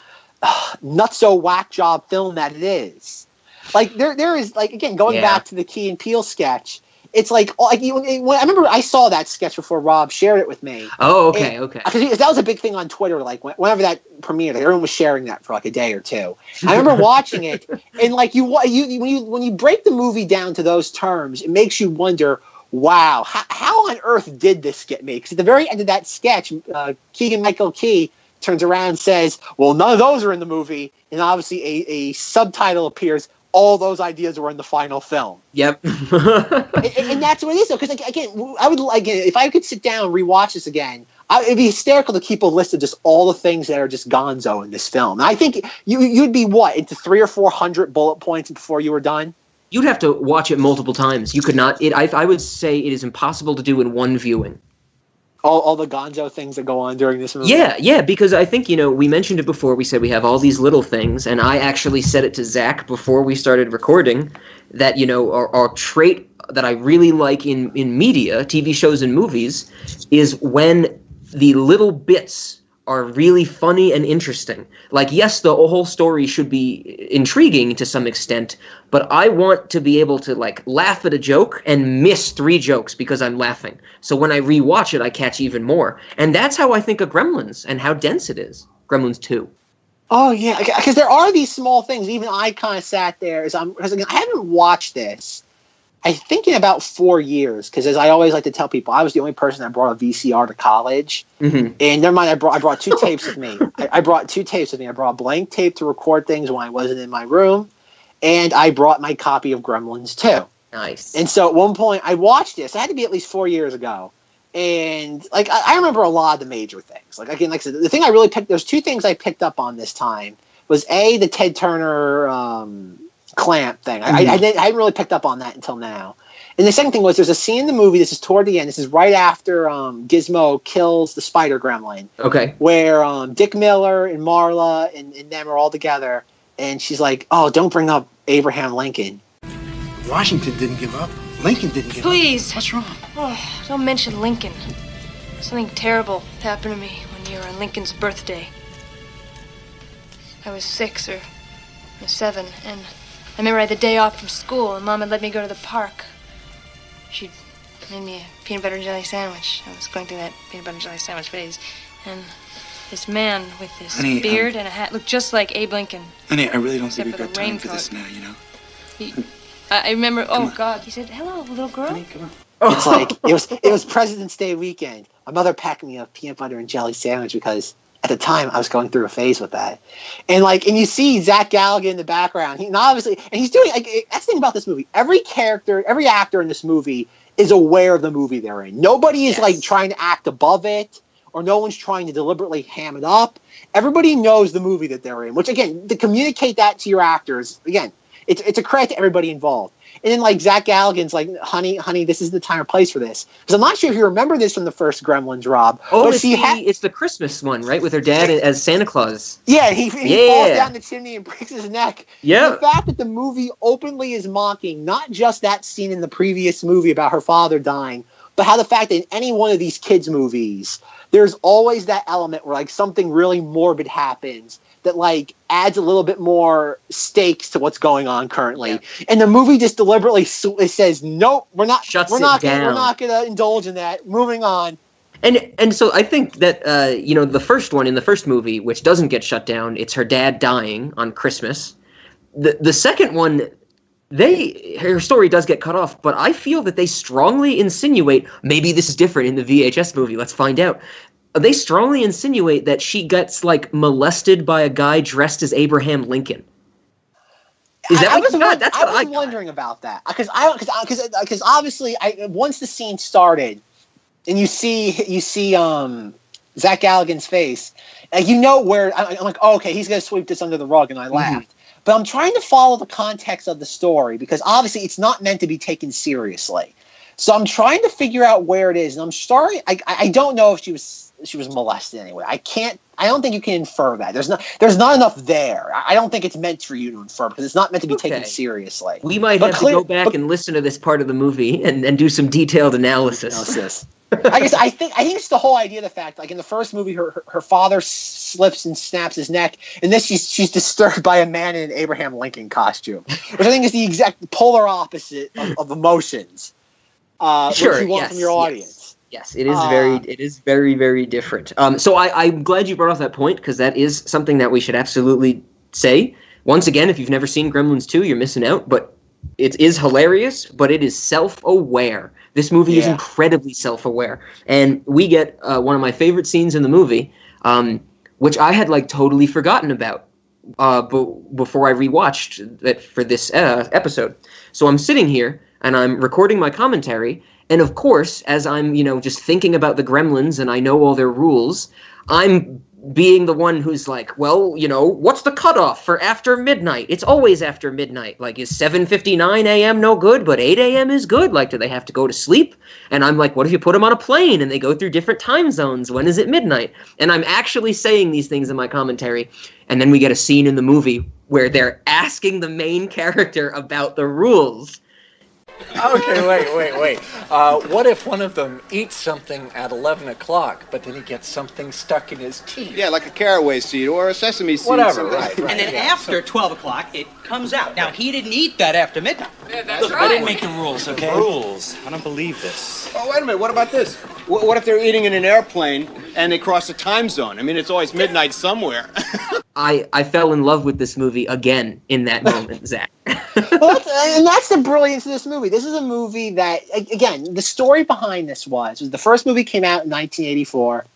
nutso whack job film that it is. Like there is, like, again, going back to the Key and Peele sketch, it's like I remember I saw that sketch before Rob shared it with me. Oh, okay. Because that was a big thing on Twitter. Like whenever that premiered, everyone was sharing that for like a day or two. I remember watching it, and like when you break the movie down to those terms, it makes you wonder, wow, how on earth did this get made? Because at the very end of that sketch, Keegan-Michael Key turns around and says, well, none of those are in the movie. And obviously a subtitle appears, all those ideas were in the final film. Yep. and that's what it is, though. Because, again, if I could sit down and rewatch this again, it'd be hysterical to keep a list of just all the things that are just gonzo in this film. And I think you'd be, into 300 or 400 bullet points before you were done? You'd have to watch it multiple times. You could not. I would say it is impossible to do in one viewing. All the gonzo things that go on during this movie. Yeah, because I think, we mentioned it before. We said we have all these little things, and I actually said it to Zack before we started recording that, our trait that I really like in media, TV shows and movies, is when the little bits are really funny and interesting. Like, yes, the whole story should be intriguing to some extent, but I want to be able to, like, laugh at a joke and miss 3 jokes because I'm laughing. So when I rewatch it, I catch even more. And that's how I think of Gremlins and how dense it is. Gremlins 2. Oh, yeah, because there are these small things. Even I kind of sat there, because I haven't watched this, I think, in about 4 years, because as I always like to tell people, I was the only person that brought a VCR to college. And never mind, I brought 2 tapes with me. I brought 2 tapes with me. I brought a blank tape to record things when I wasn't in my room, and I brought my copy of Gremlins 2. Nice. And so at one point, I watched this. It had to be at least 4 years ago. And like I remember a lot of the major things. Like, again, like I said, the thing I really picked, there's 2 things I picked up on this time, was the Ted Turner clamp thing. I hadn't really picked up on that until now. And the second thing was, there's a scene in the movie, this is toward the end, this is right after Gizmo kills the spider gremlin. Okay. Where Dick Miller and Marla and them are all together, and she's like, oh, don't bring up Abraham Lincoln. Washington didn't give up. Lincoln didn't give up. Please. What's wrong? Oh, don't mention Lincoln. Something terrible happened to me one year on Lincoln's birthday. I was 6 or 7, and I remember I had the day off from school, and Mom had let me go to the park. She made me a peanut butter and jelly sandwich. I was going through that peanut butter and jelly sandwich phase. And this man with this beard and a hat looked just like Abe Lincoln. Honey, I really don't think we've got time for this now, I remember, God, he said, hello, little girl. Honey, come on. It's like, it was President's Day weekend. My mother packed me a peanut butter and jelly sandwich because at the time I was going through a phase with that. And you see Zack Gallagher in the background. He's doing, that's the thing about this movie. Every actor in this movie is aware of the movie they're in. Nobody is trying to act above it, or no one's trying to deliberately ham it up. Everybody knows the movie that they're in, which, again, to communicate that to your actors, again, it's a credit to everybody involved. And then, Zack Gallagher's like, honey, this is the time or place for this. Because I'm not sure if you remember this from the first Gremlins, Rob. Oh, it's the Christmas one, right? With her dad as Santa Claus. Yeah, he falls down the chimney and breaks his neck. Yeah. The fact that the movie openly is mocking not just that scene in the previous movie about her father dying, but how the fact that in any one of these kids' movies, there's always that element where something really morbid happens that adds a little bit more stakes to what's going on currently. Yeah. And the movie just deliberately says, nope, we're not going to indulge in that. Moving on. And so I think that the first one in the first movie, which doesn't get shut down, it's her dad dying on Christmas. The second one, her story does get cut off, but I feel that they strongly insinuate, maybe this is different in the VHS movie, let's find out. They strongly insinuate that she gets molested by a guy dressed as Abraham Lincoln. Is that what you got? That's what I was wondering about that, because obviously once the scene started, and you see Zach Galligan's face. Like, you know where I'm like, oh, okay, he's gonna sweep this under the rug, and I laughed. But I'm trying to follow the context of the story because obviously it's not meant to be taken seriously. So I'm trying to figure out where it is, and I'm sorry, I don't know if she was molested anyway. I don't think you can infer that. There's not enough there. I don't think it's meant for you to infer because it's not meant to be taken seriously. We might have to go back and listen to this part of the movie and do some detailed analysis. I think it's the whole idea of the fact, like in the first movie, her father slips and snaps his neck, and then she's disturbed by a man in an Abraham Lincoln costume, which I think is the exact polar opposite of emotions. Sure, what you want from your audience. Yes, it is very, very different. So I'm glad you brought off that point because that is something that we should absolutely say. Once again, if you've never seen Gremlins 2, you're missing out, but it is hilarious, but it is self-aware. This movie is incredibly self-aware. And we get one of my favorite scenes in the movie, which I had like totally forgotten about before I rewatched it for this episode. So I'm sitting here and I'm recording my commentary, and of course, as I'm, just thinking about the Gremlins and I know all their rules, I'm being the one who's like, well, what's the cutoff for after midnight? It's always after midnight. Like, is 7:59 a.m. no good, but 8 a.m. is good? Like, do they have to go to sleep? And I'm like, what if you put them on a plane and they go through different time zones? When is it midnight? And I'm actually saying these things in my commentary. And then we get a scene in the movie where they're asking the main character about the rules. Okay, wait. What if one of them eats something at 11 o'clock, but then he gets something stuck in his teeth? Yeah, like a caraway seed or a sesame seed. Whatever, right. And then after 12 o'clock, it comes out. Now, he didn't eat that after midnight. Yeah, that's Look, right. I didn't make the rules, okay? Rules? I don't believe this. Oh, wait a minute. What about this? What if they're eating in an airplane and they cross a time zone? I mean, it's always midnight somewhere. I fell in love with this movie again in that moment, Zach. And that's the brilliance of this movie. This is a movie that, again, the story behind this was the first movie came out in 1984.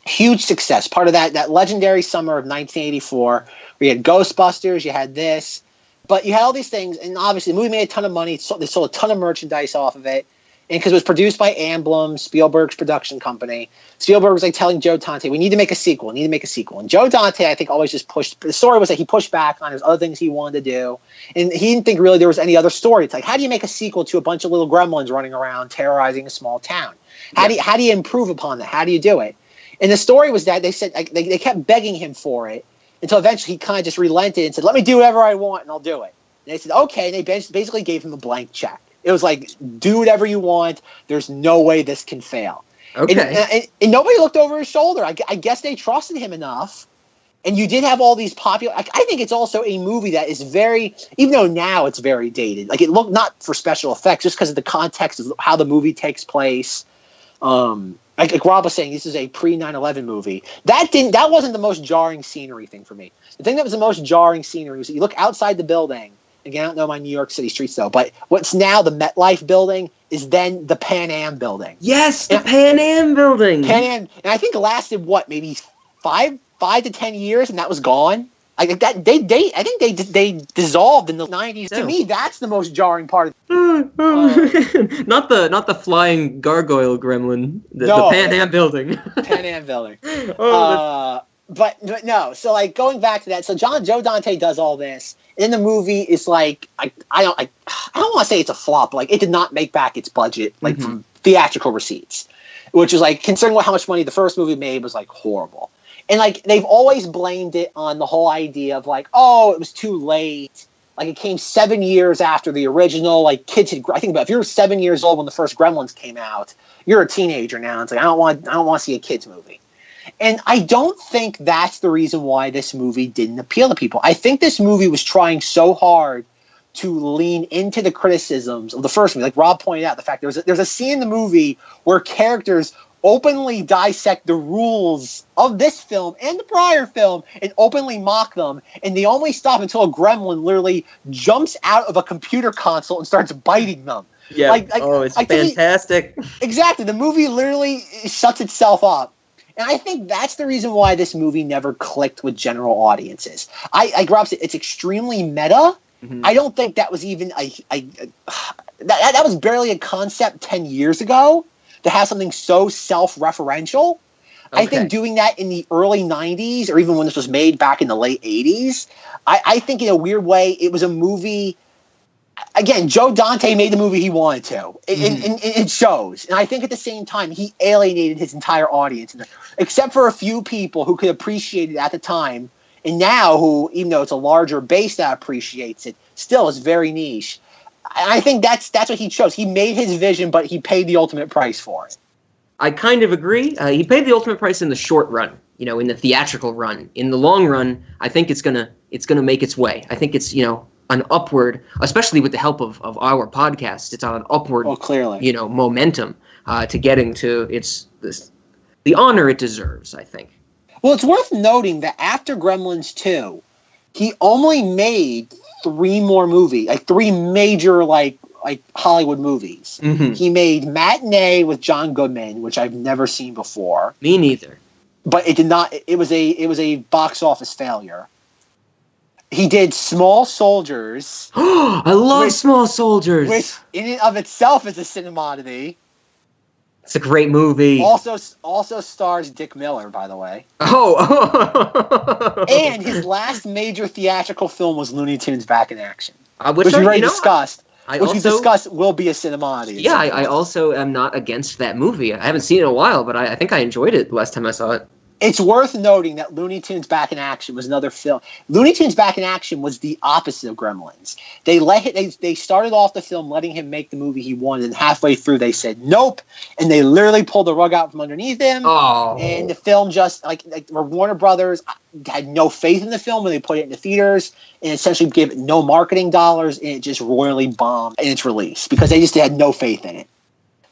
Huge success. Part of that legendary summer of 1984 where you had Ghostbusters, you had this, but you had all these things, and obviously the movie made a ton of money. They sold a ton of merchandise off of it. And because it was produced by Amblin, Spielberg's production company, Spielberg was like telling Joe Dante, we need to make a sequel. And Joe Dante, I think, always just pushed. The story was that he pushed back on his other things he wanted to do. And he didn't think really there was any other story. It's like, how do you make a sequel to a bunch of little gremlins running around terrorizing a small town? How do you improve upon that? How do you do it? And the story was that they said they kept begging him for it until eventually he kind of just relented and said, let me do whatever I want and I'll do it. And they said, okay. And they basically gave him a blank check. It was like, do whatever you want. There's no way this can fail. Okay. And nobody looked over his shoulder. I guess they trusted him enough. And you did have all these popular... I think it's also a movie that is very... Even though now it's very dated. Like, it looked not for special effects, just because of the context of how the movie takes place. Like Rob was saying, this is a pre-9/11 movie. That wasn't the most jarring scenery thing for me. The thing that was the most jarring scenery was that you look outside the building... Again, I don't know my New York City streets, though, but what's now the MetLife building is then the Pan Am building. Yes, the Pan Am building. Pan Am, and I think it lasted, maybe 5 to 10 years, and that was gone. I think they dissolved in the 90s. To me, that's the most jarring part. Not the flying gargoyle gremlin. The Pan Am building. Pan Am building. But no, so like going back to that, so Joe Dante does all this. And then the movie is like I don't want to say it's a flop, but like it did not make back its budget from theatrical receipts, which is like considering how much money the first movie made was like horrible. And like they've always blamed it on the whole idea of like, oh, it was too late. Like it came 7 years after the original. Like kids had, I think about if you're 7 years old when the first Gremlins came out, you're a teenager now. It's like I don't want to see a kids movie. And I don't think that's the reason why this movie didn't appeal to people. I think this movie was trying so hard to lean into the criticisms of the first movie. Like Rob pointed out, the fact there's a scene in the movie where characters openly dissect the rules of this film and the prior film and openly mock them. And they only stop until a gremlin literally jumps out of a computer console and starts biting them. Yeah. It's fantastic. Exactly. The movie literally shuts itself up. And I think that's the reason why this movie never clicked with general audiences. Like Rob said, it's extremely meta. Mm-hmm. I don't think that was even that was barely a concept 10 years ago to have something so self-referential. I think doing that in the early 90s, or even when this was made back in the late 80s, I think in a weird way, it was a movie. Again, Joe Dante made the movie he wanted to. It shows. And I think at the same time, he alienated his entire audience, except for a few people who could appreciate it at the time. And now, who, even though it's a larger base that appreciates it, still is very niche. I think that's what he chose. He made his vision, but he paid the ultimate price for it. I kind of agree. He paid the ultimate price in the short run, in the theatrical run. In the long run, I think it's gonna make its way. I think it's, an upward, especially with the help of our podcast, it's on an upward, clearly, momentum to getting to the honor it deserves, I think. Well, it's worth noting that after Gremlins 2, he only made 3 more movies, like 3 major, like Hollywood movies. Mm-hmm. He made Matinee with John Goodman, which I've never seen before. Me neither. But it did not. It was a box office failure. He did Small Soldiers. I love Small Soldiers. Which in and of itself is a Cinemoddity. It's a great movie. Also stars Dick Miller, by the way. Oh. And his last major theatrical film was Looney Tunes Back in Action, which we already discussed. We discussed will be a Cinemoddities. Yeah, I also am not against that movie. I haven't seen it in a while, but I think I enjoyed it the last time I saw it. It's worth noting that Looney Tunes Back in Action was another film. Looney Tunes Back in Action was the opposite of Gremlins. They started off the film letting him make the movie he wanted, and halfway through they said nope, and they literally pulled the rug out from underneath him. Oh. And the film just like Warner Brothers had no faith in the film when they put it in the theaters, and essentially gave it no marketing dollars, and it just royally bombed in its release because they just had no faith in it.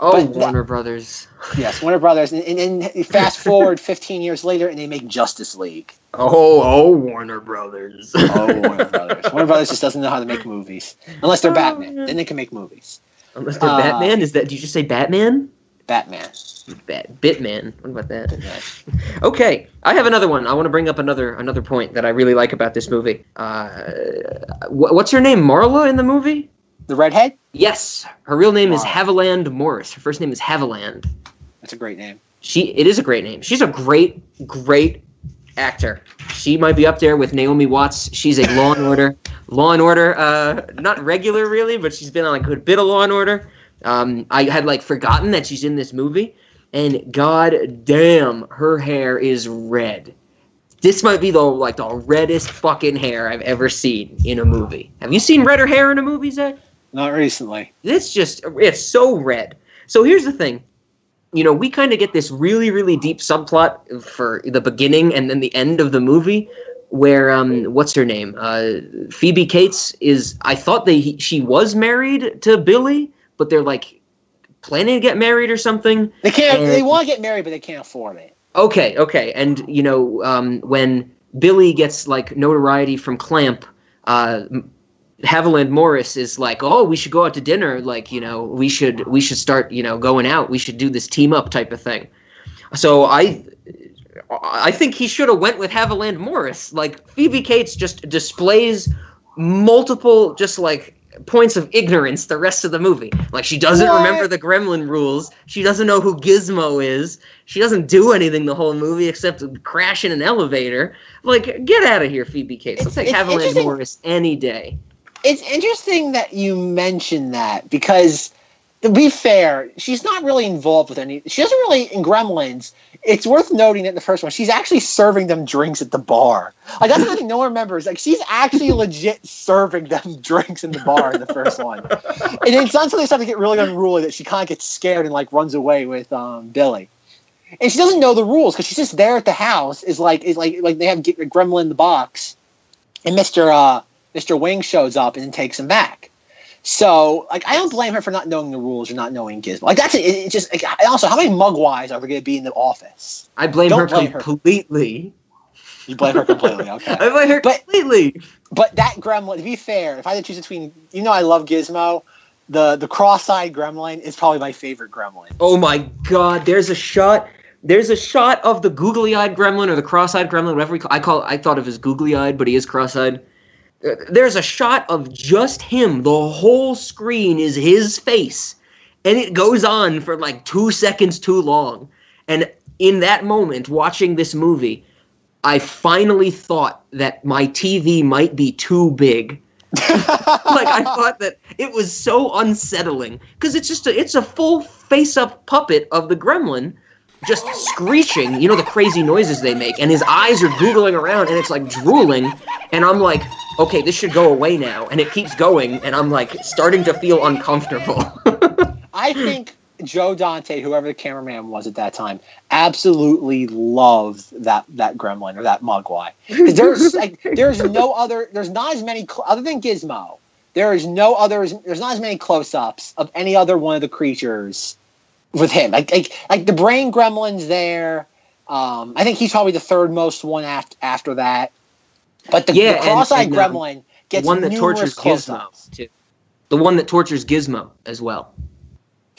Oh, Warner Brothers. Yes, Warner Brothers. And then fast forward 15 years later, and they make Justice League. Oh, Warner Brothers. Warner Brothers. Warner Brothers just doesn't know how to make movies. Unless they're Batman. Then they can make movies. Unless they're Batman? Did you just say Batman? Batman. Bitman. What about that? Okay, I have another one. I want to bring up another point that I really like about this movie. What's her name? Marla in the movie? The redhead? Yes. Her real name is Haviland Morris. Her first name is Haviland. That's a great name. It is a great name. She's a great actor. She might be up there with Naomi Watts. She's a Law and Order, not regular really, but she's been on a good bit of Law and Order. I had forgotten that she's in this movie, and god damn, her hair is red. This might be the reddest fucking hair I've ever seen in a movie. Have you seen redder hair in a movie, Zach? Not recently. It's so red. So here's the thing. We kind of get this really, really deep subplot for the beginning and then the end of the movie where, what's her name? Phoebe Cates I thought she was married to Billy, but they're planning to get married or something. They want to get married, but they can't afford it. Okay. And, when Billy gets notoriety from Clamp, Haviland Morris is oh, we should go out to dinner. We should start, going out. We should do this team up type of thing. So I think he should have went with Haviland Morris. Phoebe Cates just displays multiple points of ignorance the rest of the movie. She doesn't remember the Gremlin rules. She doesn't know who Gizmo is. She doesn't do anything the whole movie except crash in an elevator. Get out of here, Phoebe Cates. Let's take Haviland Morris any day. It's interesting that you mention that because, to be fair, she's not really involved with any. She doesn't really in Gremlins. It's worth noting that in the first one, she's actually serving them drinks at the bar. That's something no one remembers. She's actually legit serving them drinks in the bar in the first one. And then it's not until they start to get really unruly that she kind of gets scared and runs away with Billy. And she doesn't know the rules because she's just there at the house. Is like they have Gremlin in the box, and Mr. Wing shows up and then takes him back. So, I don't blame her for not knowing the rules or not knowing Gizmo. It's just, also, how many mugwise are there going to be in the office? I blame her completely. You blame her completely, okay. I blame her completely. But that Gremlin, to be fair, if I had to choose between, I love Gizmo, the cross-eyed Gremlin is probably my favorite Gremlin. Oh my god, there's a shot of the googly-eyed Gremlin or the cross-eyed Gremlin, whatever I thought of as googly-eyed, but he is cross-eyed. There's a shot of just him. The whole screen is his face. And it goes on for 2 seconds too long. And in that moment, watching this movie, I finally thought that my TV might be too big. Like, I thought that it was so unsettling because it's a full face-up puppet of the gremlin just screeching, the crazy noises they make, and his eyes are googling around, and it's like drooling, and I'm like, okay, this should go away now, and it keeps going, and I'm like starting to feel uncomfortable. I think Joe Dante, whoever the cameraman was at that time, absolutely loved that gremlin or that mogwai. There's not as many other than Gizmo. There's not as many close-ups of any other one of the creatures with him. Like the brain gremlin's there. I think he's probably the third most one after that. But the cross-eyed gremlin gets one that tortures Gizmo too. The one that tortures Gizmo as well.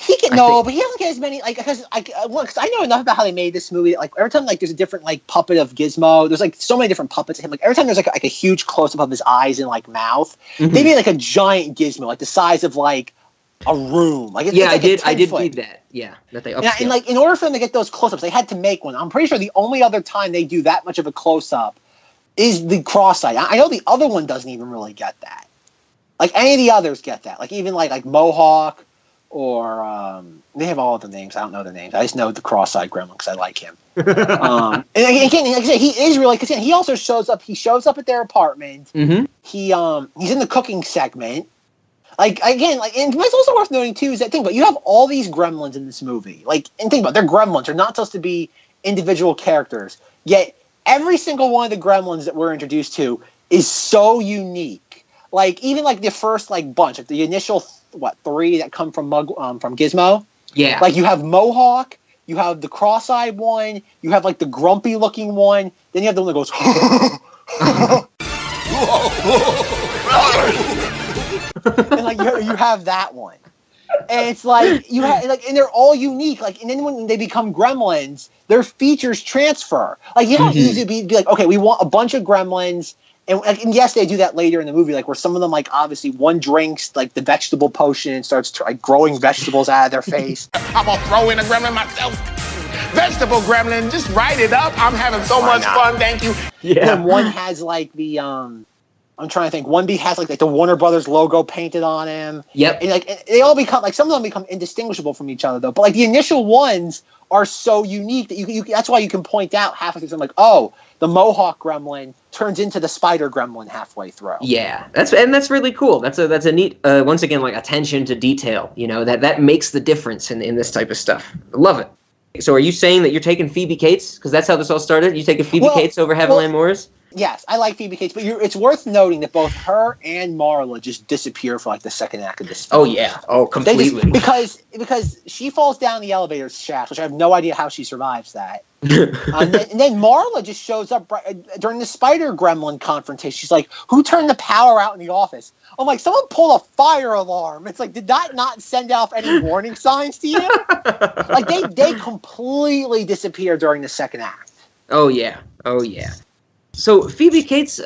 But he doesn't get as many, because I know enough about how they made this movie. Like, every time, there's a different, puppet of Gizmo, there's, so many different puppets of him. Like, every time there's, a huge close-up of his eyes and, mouth, they made, a giant Gizmo, the size of, a room. I did read that. Yeah, that they upscaled. And, in order for them to get those close-ups, they had to make one. I'm pretty sure the only other time they do that much of a close-up is the cross-eyed. I know the other one doesn't even really get that. Any of the others get that. Even, Mohawk, or they have all of the names. I don't know the names. I just know the cross-eyed gremlin because I like him. And again, like I said, he is really, because he also shows up. He shows up at their apartment. Mm-hmm. He's in the cooking segment. And it's also worth noting too is that but you have all these gremlins in this movie. And think about it, they're gremlins. They're not supposed to be individual characters. Yet every single one of the gremlins that we're introduced to is so unique. Even the first bunch, the initial 3 that come from Gizmo. Yeah. You have Mohawk, you have the cross-eyed one, you have the grumpy looking one, then you have the one that goes and you have that one. And it's you have and they're all unique. And then when they become gremlins, their features transfer. You don't easy be okay, we want a bunch of gremlins. And yes, they do that later in the movie, where some of them, obviously, one drinks, the vegetable potion and starts, growing vegetables out of their face. I'm going to throw in a gremlin myself. Vegetable gremlin, just write it up. I'm having so much fun, thank you. Yeah. And one has, I'm trying to think, one has, the Warner Brothers logo painted on him. Yep. And, they all become, some of them become indistinguishable from each other, though. But, the initial ones are so unique that you that's why you can point out halfway through, oh, the Mohawk gremlin turns into the spider gremlin halfway through. Yeah, that's really cool. That's a neat, once again, attention to detail. That makes the difference in this type of stuff. I love it. So, are you saying that you're taking Phoebe Cates because that's how this all started? You taking Phoebe Cates over Haviland Morris? Yes, I like Phoebe Cates, but it's worth noting that both her and Marla just disappear for the second act of this film. Oh yeah, completely. Because she falls down the elevator shaft, which I have no idea how she survives that. And then Marla just shows up during the Spider Gremlin confrontation. She's like, "Who turned the power out in the office?" I'm like, "Someone pulled a fire alarm." It's did that not send off any warning signs to you? They completely disappear during the second act. Oh yeah. So Phoebe Cates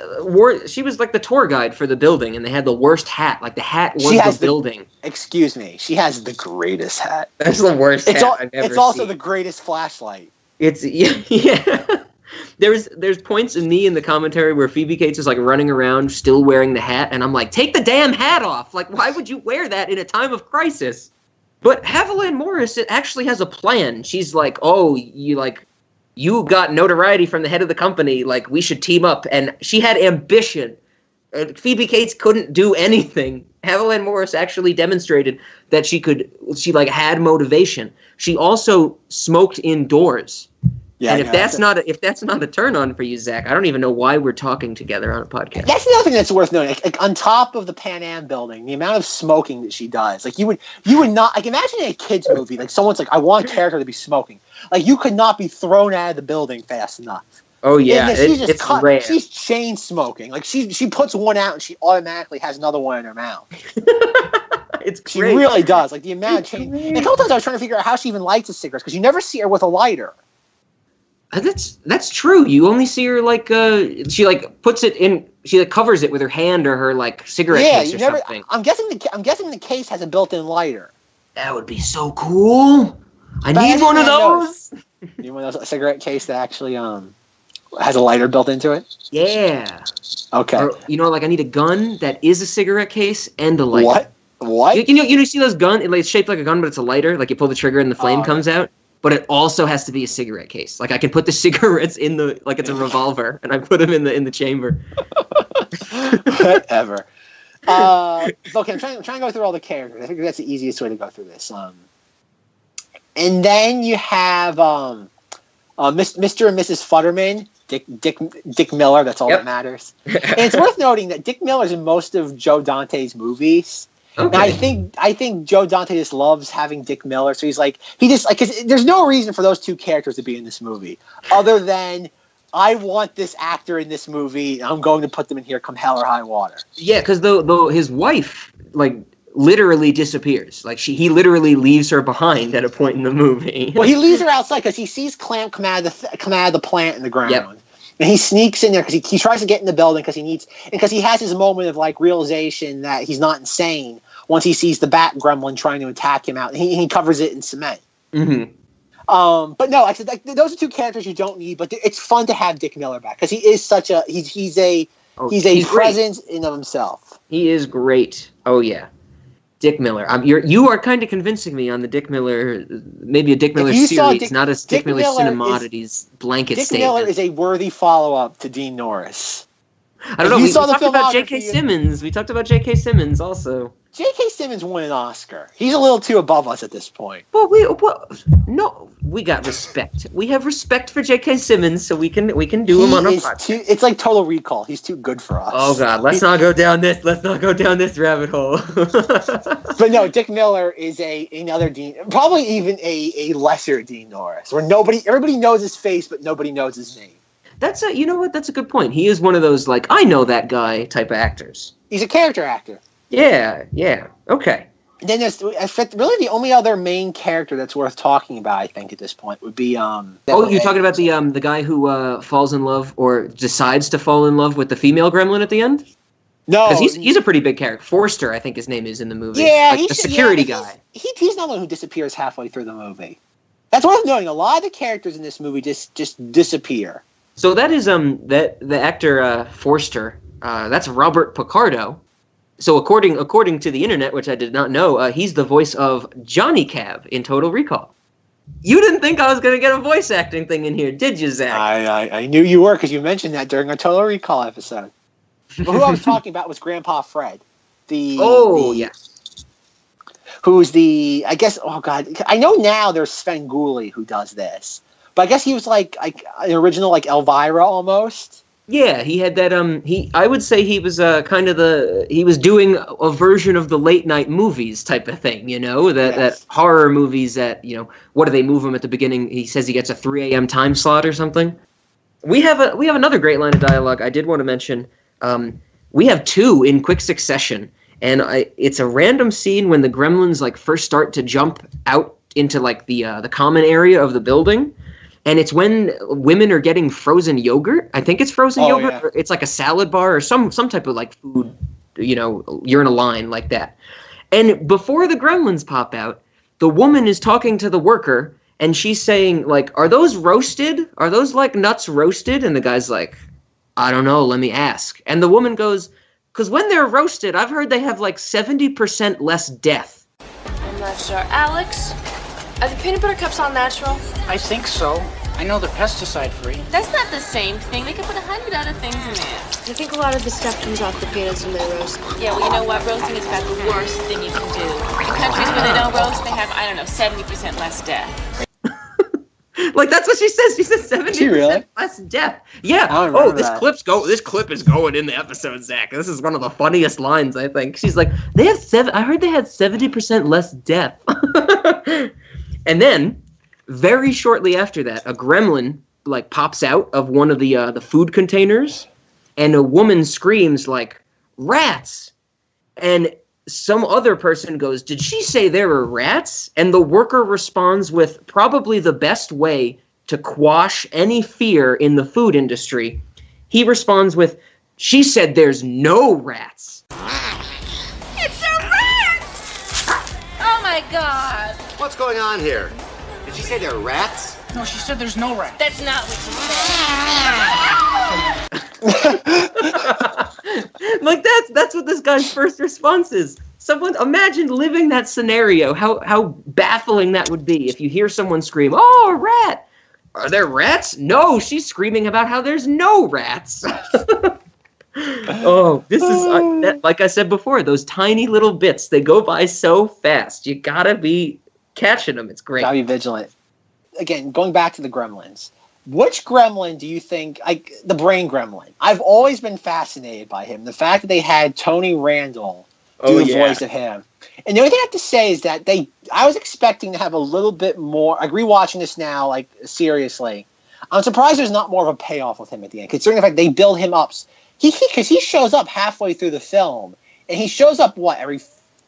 she was the tour guide for the building, and they had the worst hat. The hat was the building. Excuse me, she has the greatest hat. That's the worst hat I've ever seen. It's also the greatest flashlight. Yeah. There's points in the commentary where Phoebe Cates is running around still wearing the hat, and I'm like, take the damn hat off! Why would you wear that in a time of crisis? But Haviland Morris actually has a plan. She's like, oh, you got notoriety from the head of the company, we should team up. And she had ambition. Phoebe Cates couldn't do anything. Haviland Morris actually demonstrated that she had motivation. She also smoked indoors. Yeah, and if that's not a turn on for you, Zach, I don't even know why we're talking together on a podcast. That's the other thing that's worth noting. On top of the Pan Am building, the amount of smoking that she does, you would not imagine in a kids movie, someone's I want a character to be smoking. You could not be thrown out of the building fast enough. Oh yeah, it's rare. She's chain smoking. She puts one out and she automatically has another one in her mouth. It's great. She really does. The amount of chain. And a couple times I was trying to figure out how she even lights a cigarette because you never see her with a lighter. That's true. You only see her she puts it in. She covers it with her hand or her cigarette case or something. I'm guessing the case has a built-in lighter. That would be so cool. I need one of those. You want a cigarette case that actually has a lighter built into it? Yeah. Okay. Or, I need a gun that is a cigarette case and a lighter. What? You see those guns? It's shaped like a gun, but it's a lighter. Like you pull the trigger and the flame comes out. But it also has to be a cigarette case. Like I can put the cigarettes in it's a revolver, and I put them in the chamber. Whatever. Okay, I'm trying to go through all the characters. I think that's the easiest way to go through this. And then you have Mr. and Mrs. Futterman, Dick Miller. That's all that matters. And it's worth noting that Dick Miller's in most of Joe Dante's movies. Okay. And I think Joe Dante just loves having Dick Miller, so because there's no reason for those two characters to be in this movie other than I want this actor in this movie. I'm going to put them in here, come hell or high water. Yeah, because though his wife literally disappears. He literally leaves her behind at a point in the movie. Well, he leaves her outside because he sees Clamp come out of the plant in the ground. Yep. And he sneaks in there because he tries to get in the building because he has his moment of realization that he's not insane once he sees the bat gremlin trying to attack him out. And he covers it in cement. Mm-hmm. But no, like I said, those are two characters you don't need, but it's fun to have Dick Miller back because he is such a he's a presence in of himself. He is great. Oh yeah. Dick Miller. You are kind of convincing me on the Dick Miller, maybe a Dick Miller series, not a Dick Miller Cinemodities blanket statement. Dick Miller is a worthy follow-up to Dean Norris. I don't know. We talked about J.K. Simmons. We talked about J.K. Simmons also. J.K. Simmons won an Oscar. He's a little too above us at this point. Well, we got respect. We have respect for J.K. Simmons, so we can do him on a podcast. It's like Total Recall. He's too good for us. Oh God, let's not go down this rabbit hole. But no, Dick Miller is another Dean, probably even a lesser Dean Norris, where everybody knows his face, but nobody knows his name. That's a good point. He is one of those I know that guy type of actors. He's a character actor. Yeah. Okay. And then there's really the only other main character that's worth talking about, I think, at this point would be you're talking about the guy who falls in love or decides to fall in love with the female gremlin at the end? No, because he's a pretty big character. Forster, I think his name is in the movie. Yeah, the security guy. He's not the one who disappears halfway through the movie. That's worth noting. A lot of the characters in this movie just disappear. So that is the actor Forster. That's Robert Picardo. So according to the internet, which I did not know, he's the voice of Johnny Cab in Total Recall. You didn't think I was going to get a voice acting thing in here, did you, Zach? I knew you were because you mentioned that during a Total Recall episode. But who I was talking about was Grandpa Fred. Yes. Who's I guess, oh God, I know now there's Sven Gulli who does this. But I guess he was like an original Elvira almost. Yeah, he had that. I would say he was he was doing a version of the late night movies type of thing. That horror movies that what do they move him at the beginning? He says he gets a 3 a.m. time slot or something. We have another great line of dialogue I did want to mention. We have two in quick succession, and it's a random scene when the gremlins first start to jump out into the common area of the building. And it's when women are getting frozen yogurt. I think it's frozen yogurt. Yeah. Or it's like a salad bar or some type of food, you're in a line like that. And before the gremlins pop out, the woman is talking to the worker and she's saying are those roasted? Are those nuts roasted? And the guy's like, I don't know, let me ask. And the woman goes, because when they're roasted, I've heard they have 70% less death. I'm not sure. Alex, are the peanut butter cups all natural? I think so. I know they're pesticide-free. That's not the same thing. They can put 100 other things in there. I think a lot of the stuff comes off the peanuts when they roast. Yeah, well, you know what? Roasting is about the worst thing you can do. In countries where they don't roast, they have, 70% less death. That's what she says. She says 70% less death. Yeah. This clip is going in the episode, Zach. This is one of the funniest lines, I think. She's like, I heard they had 70% less death. And then, very shortly after that, a gremlin pops out of one of the food containers, and a woman screams rats. And some other person goes, did she say there were rats? And the worker responds with probably the best way to quash any fear in the food industry. He responds with, she said there's no rats. It's a rat! Oh my God. What's going on here? Did she say there are rats? No, she said there's no rat. That's not what she said. Like that's what this guy's first response is. Someone imagine living that scenario. How baffling that would be if you hear someone scream, "Oh, a rat!" Are there rats? No, she's screaming about how there's no rats. Oh, this is like I said before. Those tiny little bits, they go by so fast. You gotta be catching them. It's great. Gotta be vigilant. Again, going back to the Gremlins. Which gremlin do you think, like the brain gremlin? I've always been fascinated by him. The fact that they had Tony Randall do the voice of him. And the only thing I have to say is that I was expecting to have a little bit more, like rewatching this now, like seriously, I'm surprised there's not more of a payoff with him at the end, considering the fact they build him up. Because he shows up halfway through the film, and he shows up, every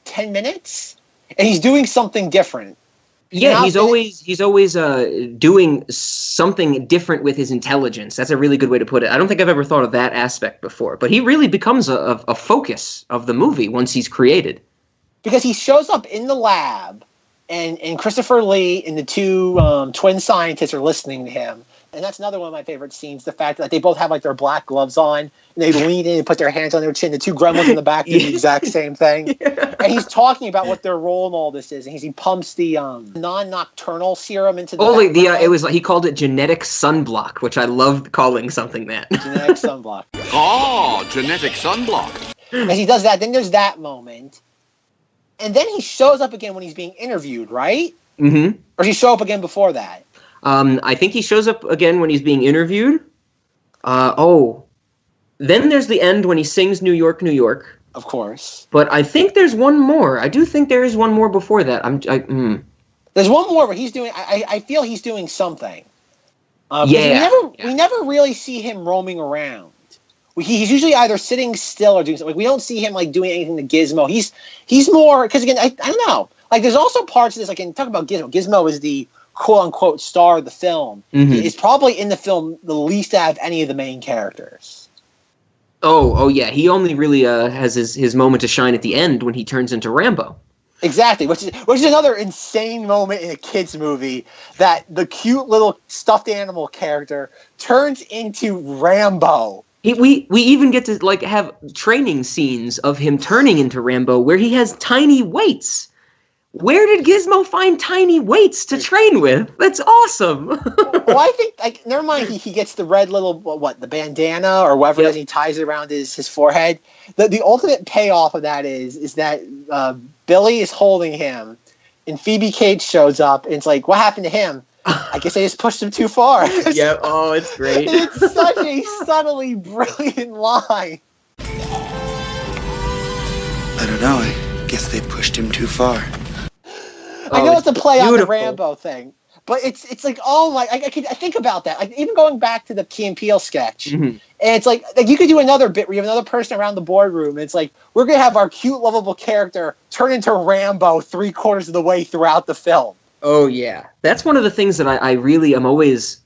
10 minutes? And he's doing something different. Yeah, he's always doing something different with his intelligence. That's a really good way to put it. I don't think I've ever thought of that aspect before. But he really becomes a focus of the movie once he's created. Because he shows up in the lab, and Christopher Lee and the two twin scientists are listening to him. And that's another one of my favorite scenes, the fact that they both have like their black gloves on, and they lean in and put their hands on their chin. The two gremlins in the back do the exact same thing. And he's talking about what their role in all this is, and he pumps the non-nocturnal serum into the it was like he called it genetic sunblock, which I loved calling something that. Genetic sunblock. Oh, genetic sunblock. And he does that, then there's that moment. And then he shows up again when he's being interviewed, right? Mm-hmm. Or does he show up again before that? I think he shows up again when he's being interviewed. Then there's the end when he sings New York, New York. Of course. But I think there's one more. I do think there is one more before that. There's one more where he's doing, I feel he's doing something. Yeah. We never really see him roaming around. He's usually either sitting still or doing something. Like, we don't see him like doing anything to Gizmo. He's more, because again, I don't know. Like, there's also parts of this, like, talk about Gizmo. Gizmo is the quote-unquote star of the film. Mm-hmm. Is probably in the film the least out of any of the main characters. Oh yeah. He only really has his moment to shine at the end when he turns into Rambo. Exactly, which is another insane moment in a kids movie, that the cute little stuffed animal character turns into Rambo. We even get to like have training scenes of him turning into Rambo where he has tiny weights. Where did Gizmo find tiny weights to train with? That's awesome. Well, I think, like, never mind, he gets the red little, the bandana or whatever it is, and he ties it around his forehead. The ultimate payoff of that is that Billy is holding him, and Phoebe Cates shows up, and it's like, what happened to him? I guess I just pushed him too far. Yeah, it's great. It's such a subtly brilliant line. I don't know, I guess they pushed him too far. I know it's a play on the Rambo thing, but it's like, oh my! I think about that. Like, even going back to the Key and Peele sketch, and it's like you could do another bit where you have another person around the boardroom. And it's like, we're gonna have our cute, lovable character turn into Rambo 3/4 of the way throughout the film. Oh yeah, that's one of the things that I really am always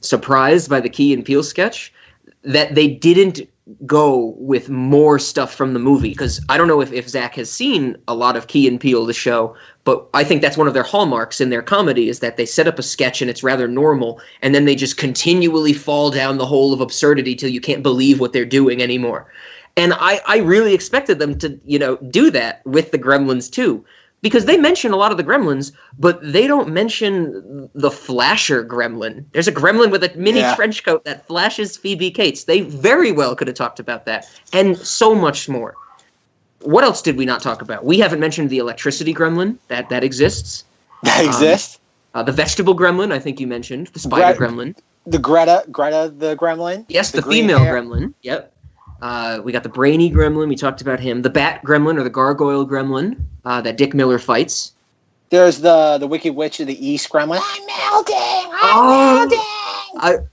surprised by the Key and Peele sketch, that they didn't go with more stuff from the movie, because I don't know if Zack has seen a lot of Key and Peele, the show, but I think that's one of their hallmarks in their comedy, is that they set up a sketch and it's rather normal, and then they just continually fall down the hole of absurdity till you can't believe what they're doing anymore. And I really expected them to, do that with the Gremlins too, because they mention a lot of the Gremlins, but they don't mention the flasher gremlin. There's a gremlin with a mini trench coat that flashes Phoebe Cates. They very well could have talked about that, and so much more. What else did we not talk about? We haven't mentioned the electricity gremlin. That exists. That exists? The vegetable gremlin, I think you mentioned. The spider gremlin. The Greta the gremlin? Yes, the female gremlin. Yep. We got the brainy gremlin. We talked about him. The bat gremlin, or the gargoyle gremlin, that Dick Miller fights. There's the Wicked Witch of the East gremlin. I'm melting! I'm melting!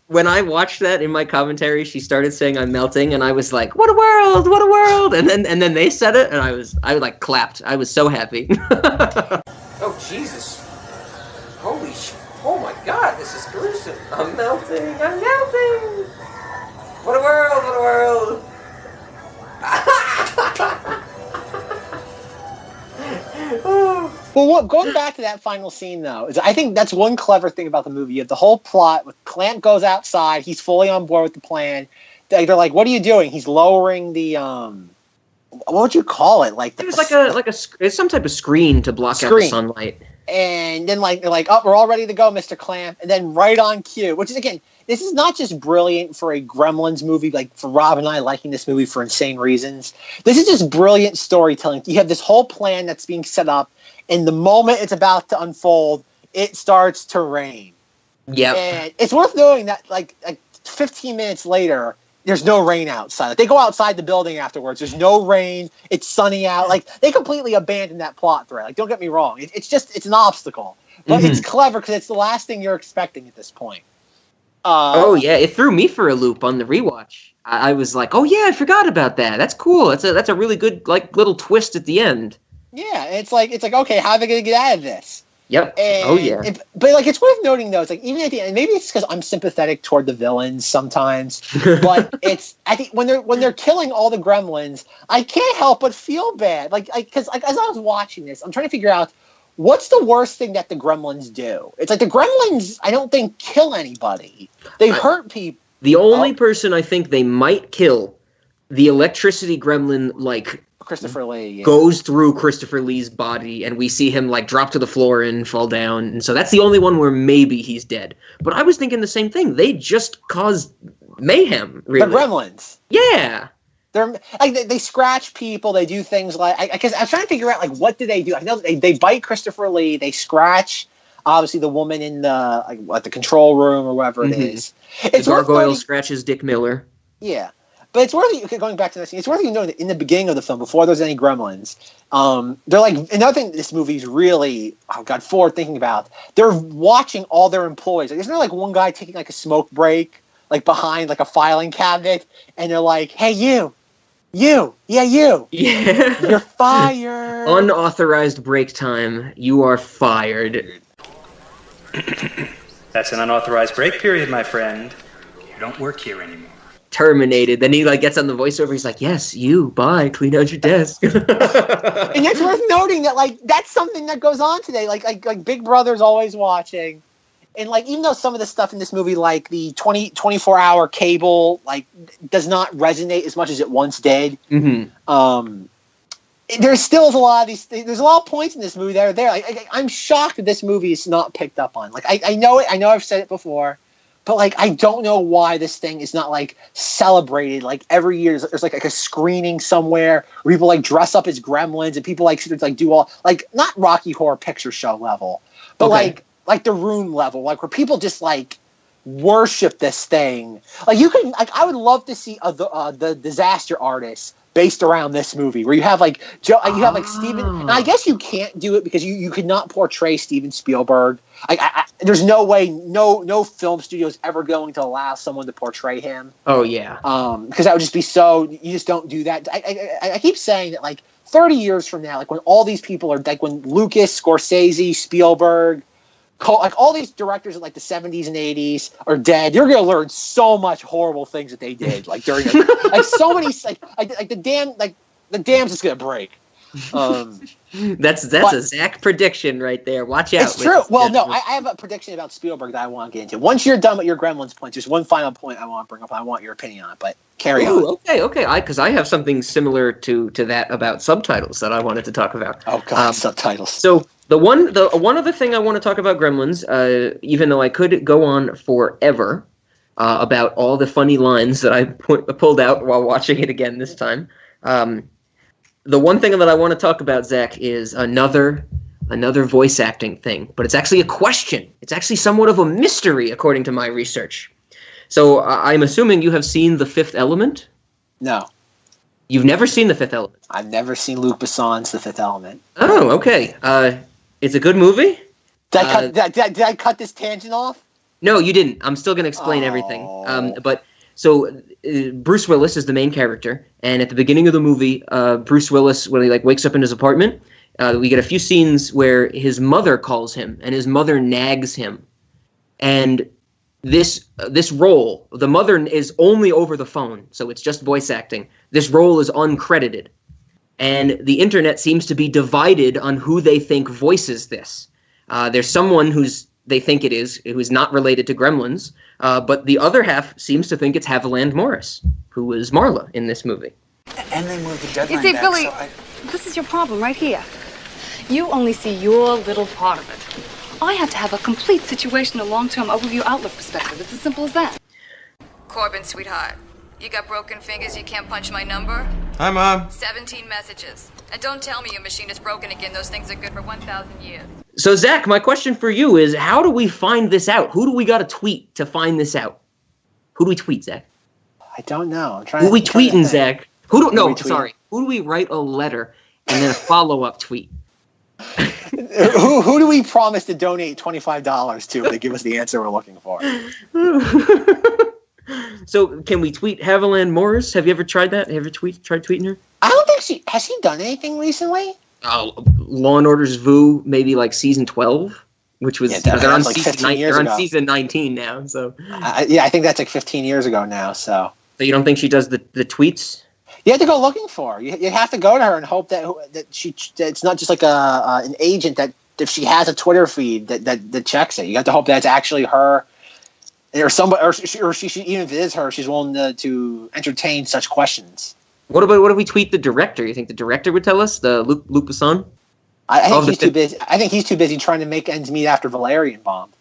When I watched that in my commentary, she started saying I'm melting, and I was like, what a world! What a world! And then they said it, and I like clapped. I was so happy. Oh, Jesus. Holy oh my God, this is gruesome. I'm melting! I'm melting! What a world! What a world! Oh. Well, going back to that final scene, though, is I think that's one clever thing about the movie. You have the whole plot with Clamp goes outside. He's fully on board with the plan. They're like, "What are you doing?" He's lowering the what would you call it? Like it was it's some type of screen to block out the sunlight. And then they're like, "Oh, we're all ready to go, Mr. Clamp." And then right on cue, which is again, this is not just brilliant for a Gremlins movie, like for Rob and I liking this movie for insane reasons. This is just brilliant storytelling. You have this whole plan that's being set up, and the moment it's about to unfold, it starts to rain. Yeah, and it's worth knowing that like 15 minutes later, there's no rain outside. Like, they go outside the building afterwards. There's no rain. It's sunny out. Like, they completely abandoned that plot thread. Like, don't get me wrong. It's an obstacle. But it's clever because it's the last thing you're expecting at this point. Oh, yeah. It threw me for a loop on the rewatch. I was like, oh, yeah, I forgot about that. That's cool. That's a really good, like, little twist at the end. Yeah, it's like okay, how are they going to get out of this? Yep. And, but like, it's worth noting though. It's like even at the end, maybe it's because I'm sympathetic toward the villains sometimes. But it's I think when they're killing all the Gremlins, I can't help but feel bad. Like because as I was watching this, I'm trying to figure out what's the worst thing that the Gremlins do. It's like the Gremlins, I don't think kill anybody. They hurt people. The only person I think they might kill, the electricity gremlin, like. Christopher Lee goes through Christopher Lee's body, and we see him like drop to the floor and fall down, and so that's the only one where maybe he's dead. But I was thinking the same thing. They just cause mayhem. Really, the Gremlins. Yeah, they're like they scratch people. They do things like because I was trying to figure out like what do they do. I know they bite Christopher Lee. They scratch obviously the woman in the at the control room or wherever it is. It's the gargoyle scratches Dick Miller. Yeah. But it's worth going back to that scene. It's worth knowing that in the beginning of the film, before there's any Gremlins, they're like another thing. This movie's really forward thinking about. They're watching all their employees. Like, isn't there like one guy taking like a smoke break, like behind like a filing cabinet, and they're like, "Hey, you, you're fired." Unauthorized break time. You are fired. That's an unauthorized break period, my friend. You don't work here anymore. Terminated. Then he like gets on the voiceover. He's like, "Yes, you. Bye. Clean out your desk." And it's worth noting that like that's something that goes on today. Like Big Brother's always watching, and like even though some of the stuff in this movie, like the 24-hour cable, like does not resonate as much as it once did. Mm-hmm. There's still a lot of these things. There's a lot of points in this movie that are there. I'm shocked that this movie is not picked up on. Like I know it. I know I've said it before. But, like, I don't know why this thing is not, like, celebrated. Like, every year there's like a screening somewhere where people, like, dress up as Gremlins and people, like, do all, like, not Rocky Horror Picture Show level, but, like the Room level, like, where people just, like, worship this thing. Like, you can, like, I would love to see the Disaster Artist based around this movie, where you have, like, you have, like, Steven, and I guess you can't do it because you could not portray Steven Spielberg. There's no way, no film studio is ever going to allow someone to portray him. Oh, yeah. Because that would just be you just don't do that. I keep saying that, like, 30 years from now, like, when all these people are, like, when Lucas, Scorsese, Spielberg, like, all these directors in, like, the 70s and 80s are dead, you're going to learn so much horrible things that they did, like, during, like, so many, like the dam's just going to break. That's a Zack prediction right there. Watch out. It's true. Well, no, I have a prediction about Spielberg that I want to get into. Once you're done with your Gremlins points, there's one final point I want to bring up. I want your opinion on it, but carry on. Okay. Because I have something similar to that about subtitles that I wanted to talk about. Oh God, subtitles. So the one other thing I want to talk about Gremlins, even though I could go on forever about all the funny lines that I pulled out while watching it again this time. The one thing that I want to talk about, Zach, is another voice acting thing, but it's actually a question. It's actually somewhat of a mystery, according to my research. So I'm assuming you have seen The Fifth Element? No. You've never seen The Fifth Element? I've never seen Luc Besson's The Fifth Element. Oh, okay. It's a good movie? Did I cut this tangent off? No, you didn't. I'm still going to explain everything. So Bruce Willis is the main character, and at the beginning of the movie, Bruce Willis, when he like wakes up in his apartment, we get a few scenes where his mother calls him, and his mother nags him. And this role, the mother is only over the phone, so it's just voice acting. This role is uncredited. and the internet seems to be divided on who they think voices this. There's someone they think it is, who's not related to Gremlins, but the other half seems to think it's Haviland Morris, who is Marla in this movie. And they moved the deadline You see, back, Billy, so this is your problem right here. You only see your little part of it. I have to have a complete situational long-term overview outlook perspective. It's as simple as that. Corbin, sweetheart, you got broken fingers, you can't punch my number? Hi, Mom. 17 messages. And don't tell me your machine is broken again. Those things are good for 1,000 years. So, Zach, my question for you is, how do we find this out? Who do we got to tweet to find this out? Who do we tweet, Zach? I don't know. I'm trying. Who we tweeting, Zach? Who do we write a letter and then a follow-up tweet? who do we promise to donate $25 to if they give us the answer we're looking for? So, can we tweet Haviland Morris? Have you ever tried that? Have you ever tried tweeting her? I don't think has she done anything recently? Law and Order's VU, maybe like season 12, which was they're on, like season 19 now. So I think that's like 15 years ago now. So you don't think she does the tweets? You have to go looking for her. You have to go to her and hope that it's not just like an agent that if she has a Twitter feed that checks it. You have to hope that's actually her. Or somebody, or she even if it is her, she's willing to entertain such questions. What if we tweet the director? You think the director would tell us? The Luc Besson? I think he's too busy. I think he's too busy trying to make ends meet after Valerian bombed.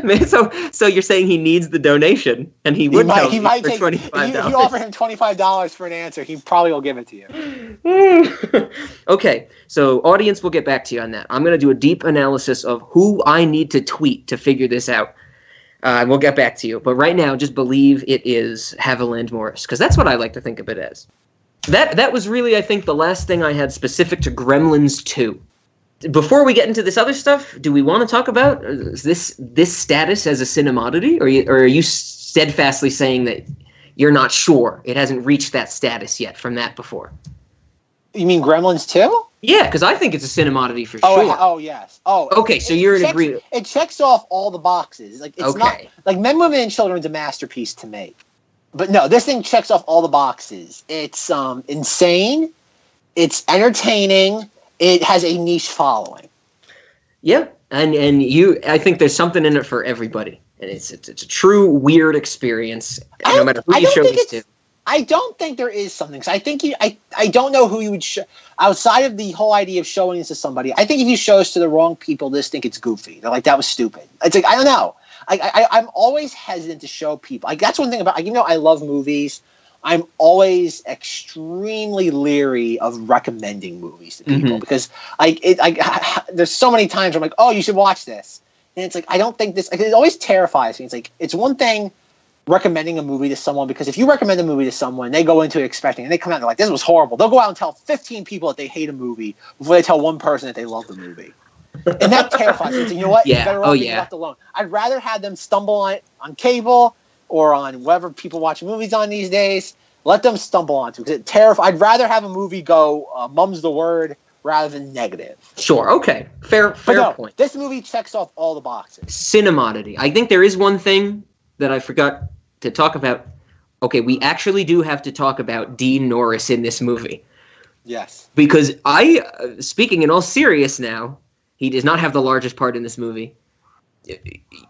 Man, so you're saying he needs the donation, and he would tell you for $25. If you offer him $25 for an answer, he probably will give it to you. Okay, so audience, will get back to you on that. I'm going to do a deep analysis of who I need to tweet to figure this out. And we'll get back to you. But right now, just believe it is Haviland Morris, because that's what I like to think of it as. That was really, I think, the last thing I had specific to Gremlins 2. Before we get into this other stuff, do we want to talk about this status as a Cinemoddity, or are you steadfastly saying that you're not sure it hasn't reached that status yet from that before? You mean Gremlins 2? Yeah, because I think it's a Cinemoddity for sure. Oh, yes. Oh, okay. So you're in agreement. It checks off all the boxes. Like it's not like Men, Women, and Children's a masterpiece to make, but no, this thing checks off all the boxes. It's insane. It's entertaining. It has a niche following. Yeah, and I think there's something in it for everybody, and it's a true weird experience, no matter who you show this to. I don't think there is something. So I think I don't know who you would show outside of the whole idea of showing this to somebody. I think if you show this to the wrong people, they just think it's goofy. They're like, that was stupid. It's like, I don't know. I'm always hesitant to show people. Like, that's one thing about, like, I love movies. I'm always extremely leery of recommending movies to people because there's so many times where I'm like, oh, you should watch this. And it's like, I don't think this, like, it always terrifies me. It's like, it's one thing recommending a movie to someone, because if you recommend a movie to someone, they go into it expecting, and they come out and they're like, this was horrible. They'll go out and tell 15 people that they hate a movie before they tell one person that they love the movie. And that terrifies me. So you know what? Yeah. You're better off being left alone. I'd rather have them stumble on cable or on whatever people watch movies on these days. Let them stumble onto it, because it terrifies. I'd rather have a movie go mum's the word rather than negative. Sure. Okay. Fair point. This movie checks off all the boxes. Cinemoddity. I think there is one thing that I forgot to talk about. Okay, we actually do have to talk about Dean Norris in this movie. Yes. Because speaking in all seriousness now, he does not have the largest part in this movie.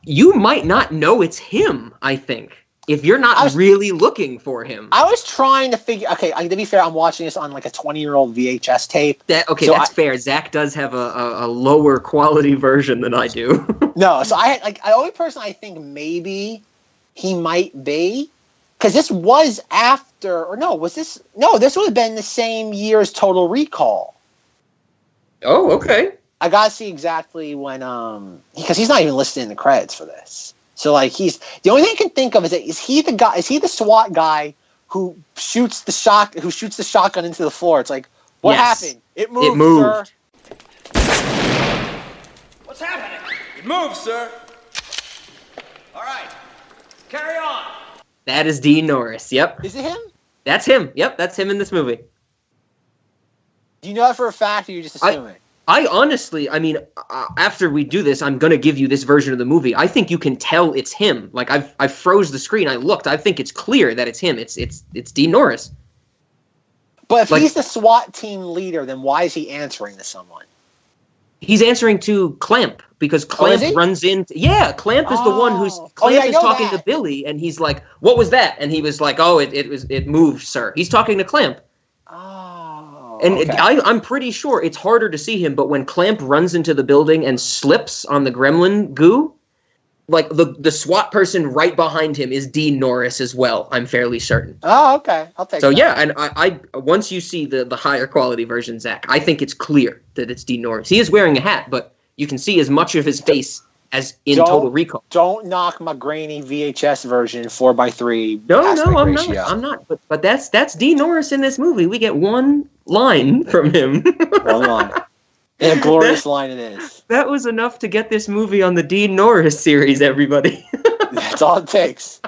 You might not know it's him, I think, if you're not really looking for him. I was trying to figure... Okay, to be fair, I'm watching this on like a 20-year-old VHS tape. That's fair. Zach does have a lower quality version than I do. No, so the only person I think maybe he might be, because this was after, or no, this would have been the same year as Total Recall. Oh, okay. I gotta see exactly when, because he's not even listed in the credits for this. So like the only thing I can think of is he the SWAT guy who shoots the shotgun into the floor? It's like, what happened? It moved, sir. What's happening? It moved, sir. All right. Carry on. That is Dean Norris. Yep. Is it him? That's him. Yep, that's him in this movie. Do you know that for a fact, or you just assuming? I honestly, after we do this, I'm going to give you this version of the movie. I think you can tell it's him. Like, I froze the screen. I looked. I think it's clear that it's him. It's Dean Norris. But if he's the SWAT team leader, then why is he answering to someone? He's answering to Clamp because Clamp runs into. Yeah, Clamp is the one who's. Clamp is talking to Billy, and he's like, "What was that?" And he was like, "Oh, it moved, sir." He's talking to Clamp. Oh. And I'm pretty sure it's harder to see him, but when Clamp runs into the building and slips on the gremlin goo, like the SWAT person right behind him is Dean Norris as well. I'm fairly certain. Oh, okay. I'll take. So yeah, and I once you see the higher quality version, Zach, I think it's clear that it's Dean Norris. He is wearing a hat, but you can see as much of his face as in Total Recall. Don't knock my grainy VHS version 4:3. No, I'm not. But that's Dean Norris in this movie. We get one line from him. One line. And a glorious line it is. That was enough to get this movie on the Dean Norris series, everybody. That's all it takes.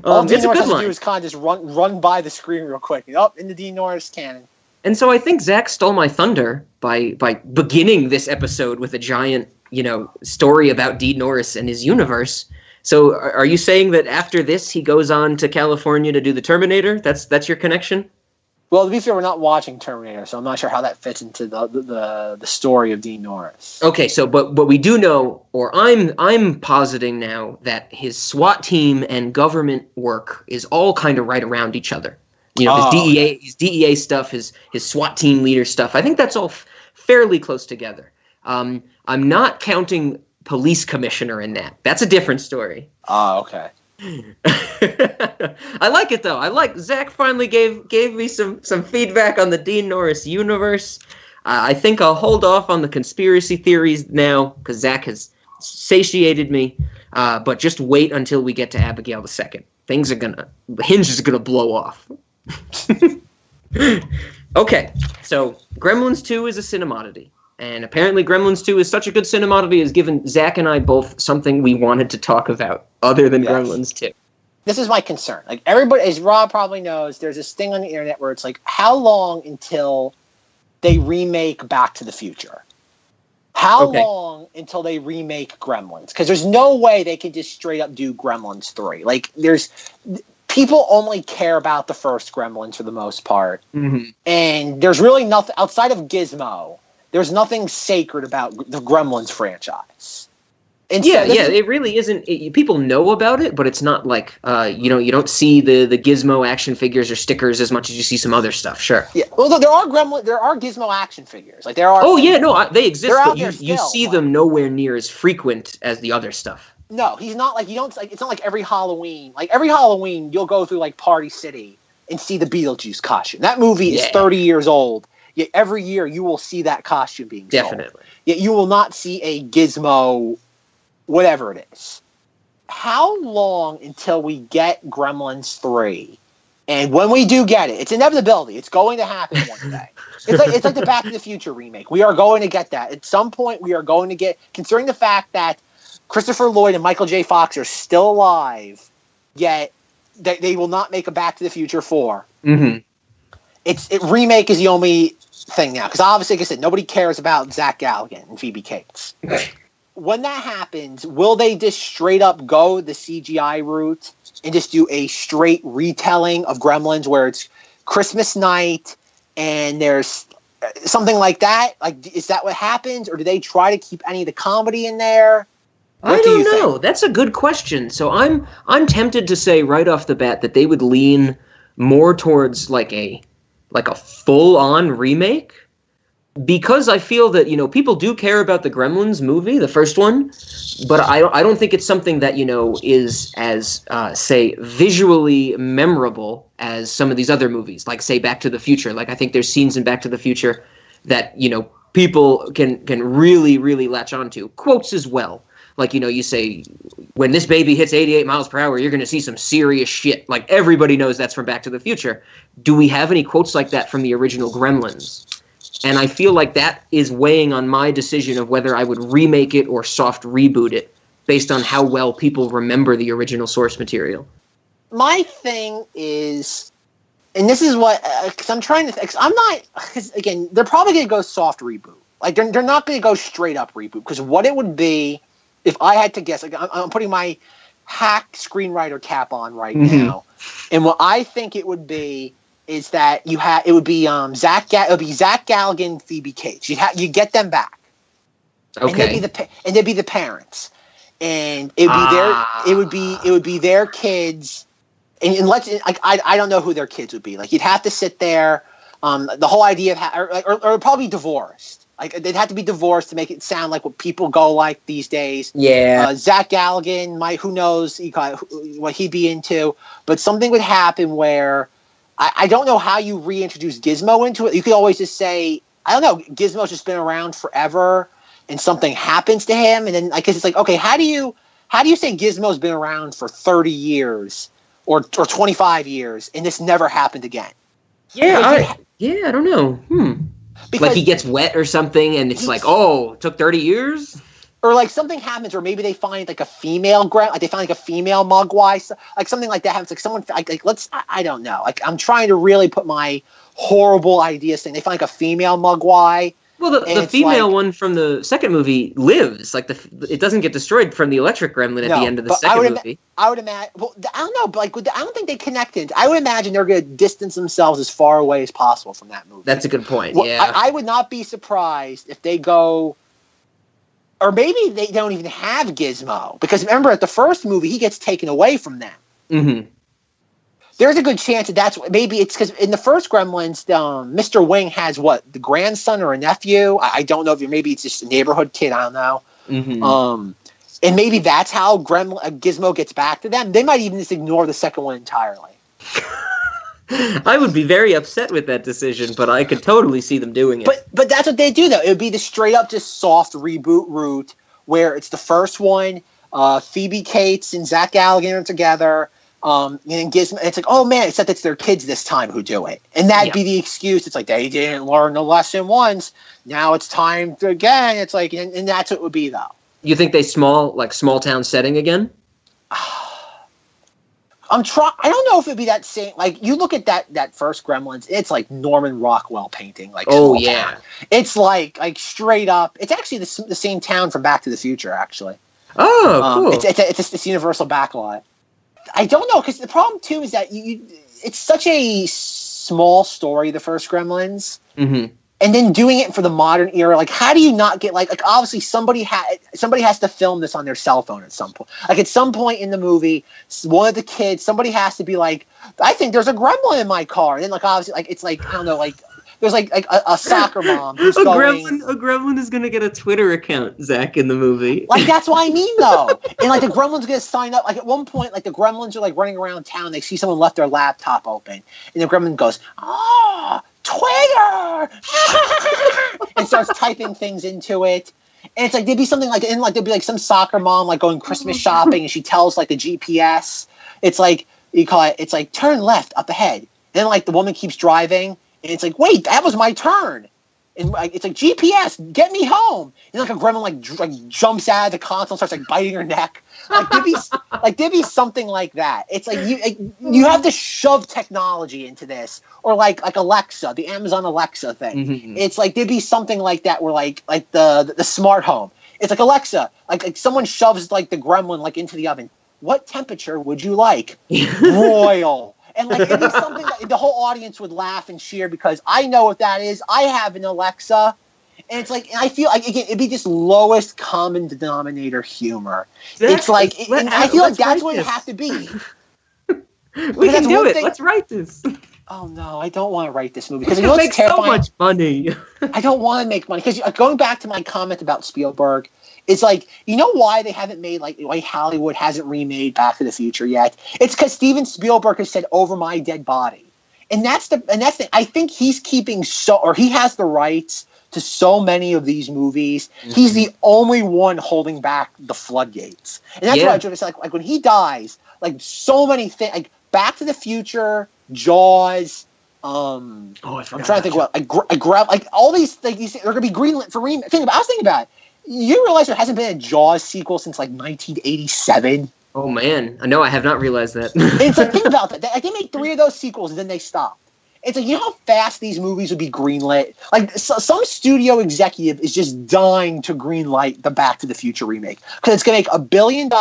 All Dean Norris has to do is kind of just run by the screen real quick. In the Dean Norris canon. And so I think Zach stole my thunder by beginning this episode with a giant, story about Dean Norris and his universe. So are you saying that after this he goes on to California to do the Terminator? That's your connection? Well, to be fair, we're not watching Terminator, so I'm not sure how that fits into the story of Dean Norris. Okay, so but we do know, or I'm positing now that his SWAT team and government work is all kind of right around each other. His DEA stuff, his SWAT team leader stuff. I think that's all fairly close together. I'm not counting police commissioner in that. That's a different story. Oh, okay. I like it though. I like Zach finally gave me some feedback on the Dean Norris universe. I think I'll hold off on the conspiracy theories now because Zach has satiated me. But just wait until we get to Abigail II. The hinge is gonna blow off. Okay, so Gremlins 2 is a Cinemoddity. And apparently Gremlins 2 is such a good Cinemoddity has given Zach and I both something we wanted to talk about other than Gremlins 2. This is my concern. Like everybody, as Rob probably knows, there's this thing on the internet where it's like, how long until they remake Back to the Future? How long until they remake Gremlins? Because there's no way they can just straight up do Gremlins 3. Like people only care about the first Gremlins for the most part. Mm-hmm. And there's really nothing outside of Gizmo. There's nothing sacred about the Gremlins franchise. And it really isn't. People know about it, but it's not like you don't see the Gizmo action figures or stickers as much as you see some other stuff. Sure. Yeah. Well, there are Gizmo action figures. Like there are. Oh yeah, no, they exist, but you see them nowhere near as frequent as the other stuff. No, he's not like you don't. Like it's not like every Halloween. Like every Halloween, you'll go through like Party City and see the Beetlejuice costume. That movie is 30 years old. Yet every year you will see that costume being sold. Definitely. Yet you will not see a Gizmo, whatever it is. How long until we get Gremlins 3? And when we do get it, it's inevitability. It's going to happen one day. It's like the Back to the Future remake. We are going to get that. At some point, we are going to get, considering the fact that Christopher Lloyd and Michael J. Fox are still alive, yet they will not make a Back to the Future 4. Mm-hmm. Remake is the only thing now, because obviously, like I said, nobody cares about Zack Galligan and Phoebe Cates. When that happens, will they just straight up go the CGI route and just do a straight retelling of Gremlins where it's Christmas night and there's something like that? Like, is that what happens, or do they try to keep any of the comedy in there? I don't know. That's a good question. So I'm tempted to say right off the bat that they would lean more towards like a full-on remake, because I feel that, people do care about the Gremlins movie, the first one, but I don't think it's something that, is as, say, visually memorable as some of these other movies, like, say, Back to the Future. Like, I think there's scenes in Back to the Future that, people can really, really latch onto. Quotes as well. Like, you say, when this baby hits 88 miles per hour, you're going to see some serious shit. Like, everybody knows that's from Back to the Future. Do we have any quotes like that from the original Gremlins? And I feel like that is weighing on my decision of whether I would remake it or soft reboot it based on how well people remember the original source material. My thing is, and this is what, because I'm trying to, I'm not, because again, they're probably going to go soft reboot. Like, they're not going to go straight up reboot, because what it would be, if I had to guess, like, I'm putting my hack screenwriter cap on right now, and what I think it would be is that it would be Zack Galligan, Phoebe Cates. You get them back. Okay. And they'd be the parents, and it would be their kids. And I don't know who their kids would be. Like, you'd have to sit there. The whole idea of or probably divorced. Like, they'd have to be divorced to make it sound like what people go like these days. Yeah. Zack Galligan who knows what he'd be into, but something would happen where I don't know how you reintroduce Gizmo into it. You could always just say, I don't know, Gizmo's just been around forever, and something happens to him, and then I guess it's like, okay, how do you say Gizmo's been around for 30 years or 25 years, and this never happened again? Yeah, I don't know. Because like he gets wet or something, and it's like, oh, it took 30 years? Or like something happens, or maybe they find like a female like they find like a female Mogwai, like something like that happens. Like someone I don't know. Like, I'm trying to really put my horrible ideas thing. They find like a female Mogwai. Well, the female one from the second movie lives. Like, it doesn't get destroyed from the electric gremlin at the end of the second movie. I would imagine. Well, I don't know, but like, I don't think they connected. I would imagine they're going to distance themselves as far away as possible from that movie. That's a good point. Well, yeah, I would not be surprised if they go, or maybe they don't even have Gizmo, because remember at the first movie he gets taken away from them. Mm-hmm. There's a good chance that that's maybe it's because in the first Gremlins, Mr. Wing has the grandson or a nephew. I don't know if maybe it's just a neighborhood kid. I don't know. Mm-hmm. And maybe that's how Gizmo gets back to them. They might even just ignore the second one entirely. I would be very upset with that decision, but I could totally see them doing it. But that's what they do, though. It would be the straight up just soft reboot route where it's the first one. Phoebe Cates and Zack Galligan are together. And Gizmo, it's like, oh man, except it's their kids this time who do it, and that'd be the excuse. It's like they didn't learn the lesson once. Now it's time to again. It's like, and that's what it would be though. You think they small town setting again? I don't know if it'd be that same. Like, you look at that first Gremlins, it's like Norman Rockwell painting. Like, oh yeah, town. It's like straight up. It's actually the same town from Back to the Future. Actually, cool. It's Universal backlot. I don't know, because the problem too is that it's such a small story, the first Gremlins, mm-hmm. and then doing it for the modern era. Like, how do you not get like obviously somebody has to film this on their cell phone at some point. Like, at some point in the movie, one of the kids, somebody has to be like, I think there's a gremlin in my car, and then like obviously like it's like I don't know, like there's like a soccer mom who's a gremlin is gonna get a Twitter account, Zach, in the movie. Like, that's what I mean, though. And like the gremlin's gonna sign up. Like, at one point, like the gremlins are like running around town. They see someone left their laptop open, and the gremlin goes, Twitter, and starts typing things into it. And it's like there'd be something like, and like there'd be like some soccer mom like going Christmas shopping, and she tells like the GPS. It's like you call it. It's like turn left up ahead. And then like the woman keeps driving. And it's like, wait, that was my turn. And it's like, GPS, get me home. And like a gremlin like jumps out of the console and starts like biting her neck. Like there'd be something like that. It's like you have to shove technology into this, or like Alexa, the Amazon Alexa thing. Mm-hmm. It's like there'd be something like that where like the smart home. It's like Alexa, like someone shoves like the gremlin like into the oven. What temperature would you like? Royal. And like it'd be something that the whole audience would laugh and cheer, because I know what that is. I have an Alexa, and it's like, and I feel like again it'd be just lowest common denominator humor. It's like, and I feel like that's what it has to be. We can do it. Let's write this. Oh no, I don't want to write this movie, because it makes so much money. I don't want to make money, because going back to my comment about Spielberg. It's like, you know why they haven't made, like, why Hollywood hasn't remade Back to the Future yet? It's because Steven Spielberg has said, over my dead body. And that's the I think he's keeping he has the rights to so many of these movies. Mm-hmm. He's the only one holding back the floodgates. And that's why I just like when he dies, like so many things, like Back to the Future, Jaws, I'm trying to think what, like all these things, they're going to be greenlit for remake. I was thinking about it. You realize there hasn't been a Jaws sequel since like 1987? Oh man, no, I have not realized that. It's like, think about that. They made 3 of those sequels and then they stopped. It's like, you know how fast these movies would be greenlit? Like, some studio executive is just dying to greenlight the Back to the Future remake, because it's going to make $1 billion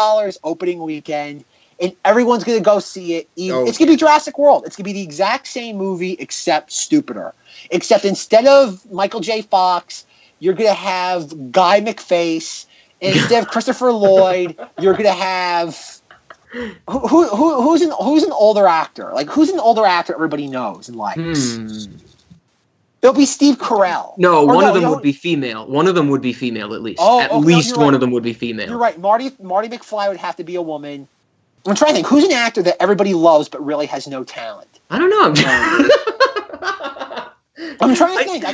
opening weekend, and everyone's going to go see it. It's going to be Jurassic World. It's going to be the exact same movie except stupider. Except instead of Michael J. Fox, you're going to have Guy McFace. And instead of Christopher Lloyd, you're going to have who's an older actor? Like, who's an older actor everybody knows and likes? It'll be Steve Carell. No, one of them would be female. One of them would be female, at least. At least one of them would be female. You're right. Marty McFly would have to be a woman. I'm trying to think. Who's an actor that everybody loves but really has no talent? I don't know. I'm trying to think.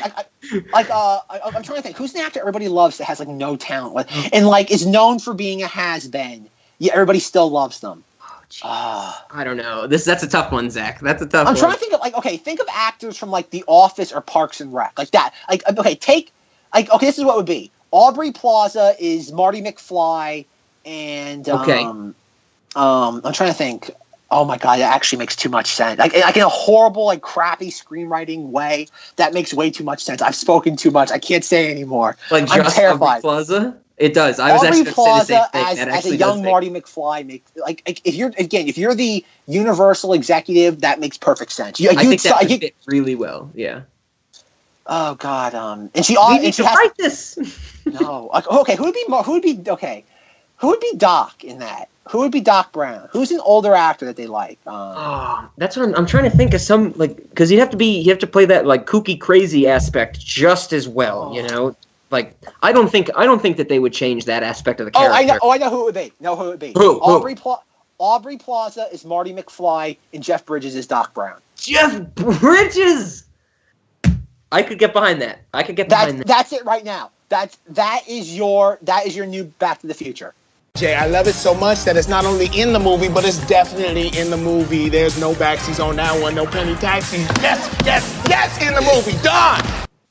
I'm trying to think. Who's an actor everybody loves that has like no talent and like is known for being a has-been? Yeah, everybody still loves them. I don't know. That's a tough one, Zach. That's a tough one. I'm trying to think of think of actors from like The Office or Parks and Rec, like that. This is what it would be. Aubrey Plaza is Marty McFly, and I'm trying to think. Oh my god, that actually makes too much sense. Like in a horrible, like crappy screenwriting way, that makes way too much sense. I've spoken too much. I can't say anymore. Like I'm terrified. Aubrey Plaza? It does. I was Aubrey actually going to say the Plaza same thing. as a young Marty McFly makes if you're the Universal executive, that makes perfect sense. I think that would fit really well. Yeah. Oh god. And she we need to write this. No. Okay. Who would be Doc in that? Who would be Doc Brown? Who's an older actor that they like? That's what I'm trying to think of. Some because you have to play that like kooky crazy aspect just as well. You know. Like I don't think that they would change that aspect of the character. I know who it would be. Who it would be. Who? Aubrey Plaza is Marty McFly and Jeff Bridges is Doc Brown. Jeff Bridges. I could get behind that. That's it right now. That is your new Back to the Future. Jay, I love it so much that it's not only in the movie, but it's definitely in the movie. There's no backseats on that one, no penny taxis. Yes, in the movie. Done.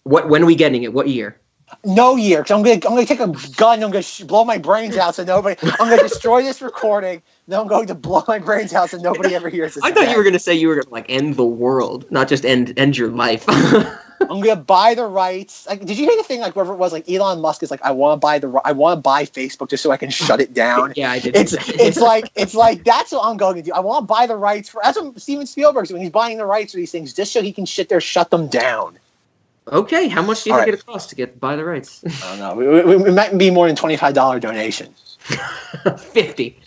When are we getting it? What year? No year, because I'm gonna take a gun. I'm gonna blow my brains out so nobody. I'm gonna destroy this recording. Then I'm going to blow my brains out so nobody ever hears this. I thought you were gonna say you were gonna like end the world, not just end your life. I'm gonna buy the rights. Like, did you hear the thing? Like, whatever it was, like Elon Musk is like, I want to buy Facebook just so I can shut it down. Yeah, I did. It's like that's what I'm going to do. I want to buy the rights for. That's what Steven Spielberg's doing. He's buying the rights for these things just so he can shut them down. Okay, how much do you think it'll cost to buy the rights? I don't know. We might be more than $25 donation. 50.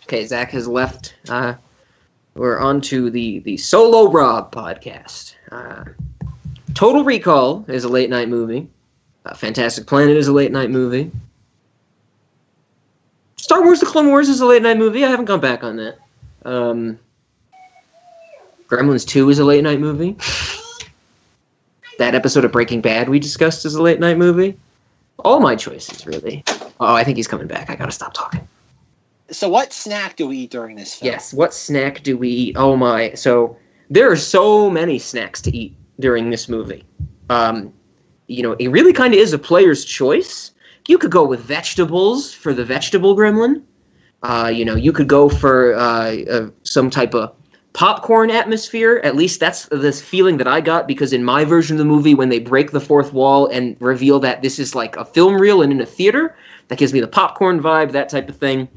Okay, Zach has left. We're on to the Solo Rob podcast. Total Recall is a late night movie. Fantastic Planet is a late night movie. Star Wars: The Clone Wars is a late night movie. I haven't gone back on that. Gremlins 2 is a late night movie. That episode of Breaking Bad we discussed is a late night movie. All my choices, really. Oh, I think he's coming back. I gotta stop talking. So what snack do we eat during this film? Yes, what snack do we eat? Oh my. So there are so many snacks to eat during this movie. It really kind of is a player's choice. You could go with vegetables for the vegetable gremlin. You could go for some type of popcorn atmosphere. At least that's this feeling that I got, because in my version of the movie, when they break the fourth wall and reveal that this is like a film reel and in a theater, that gives me the popcorn vibe, that type of thing.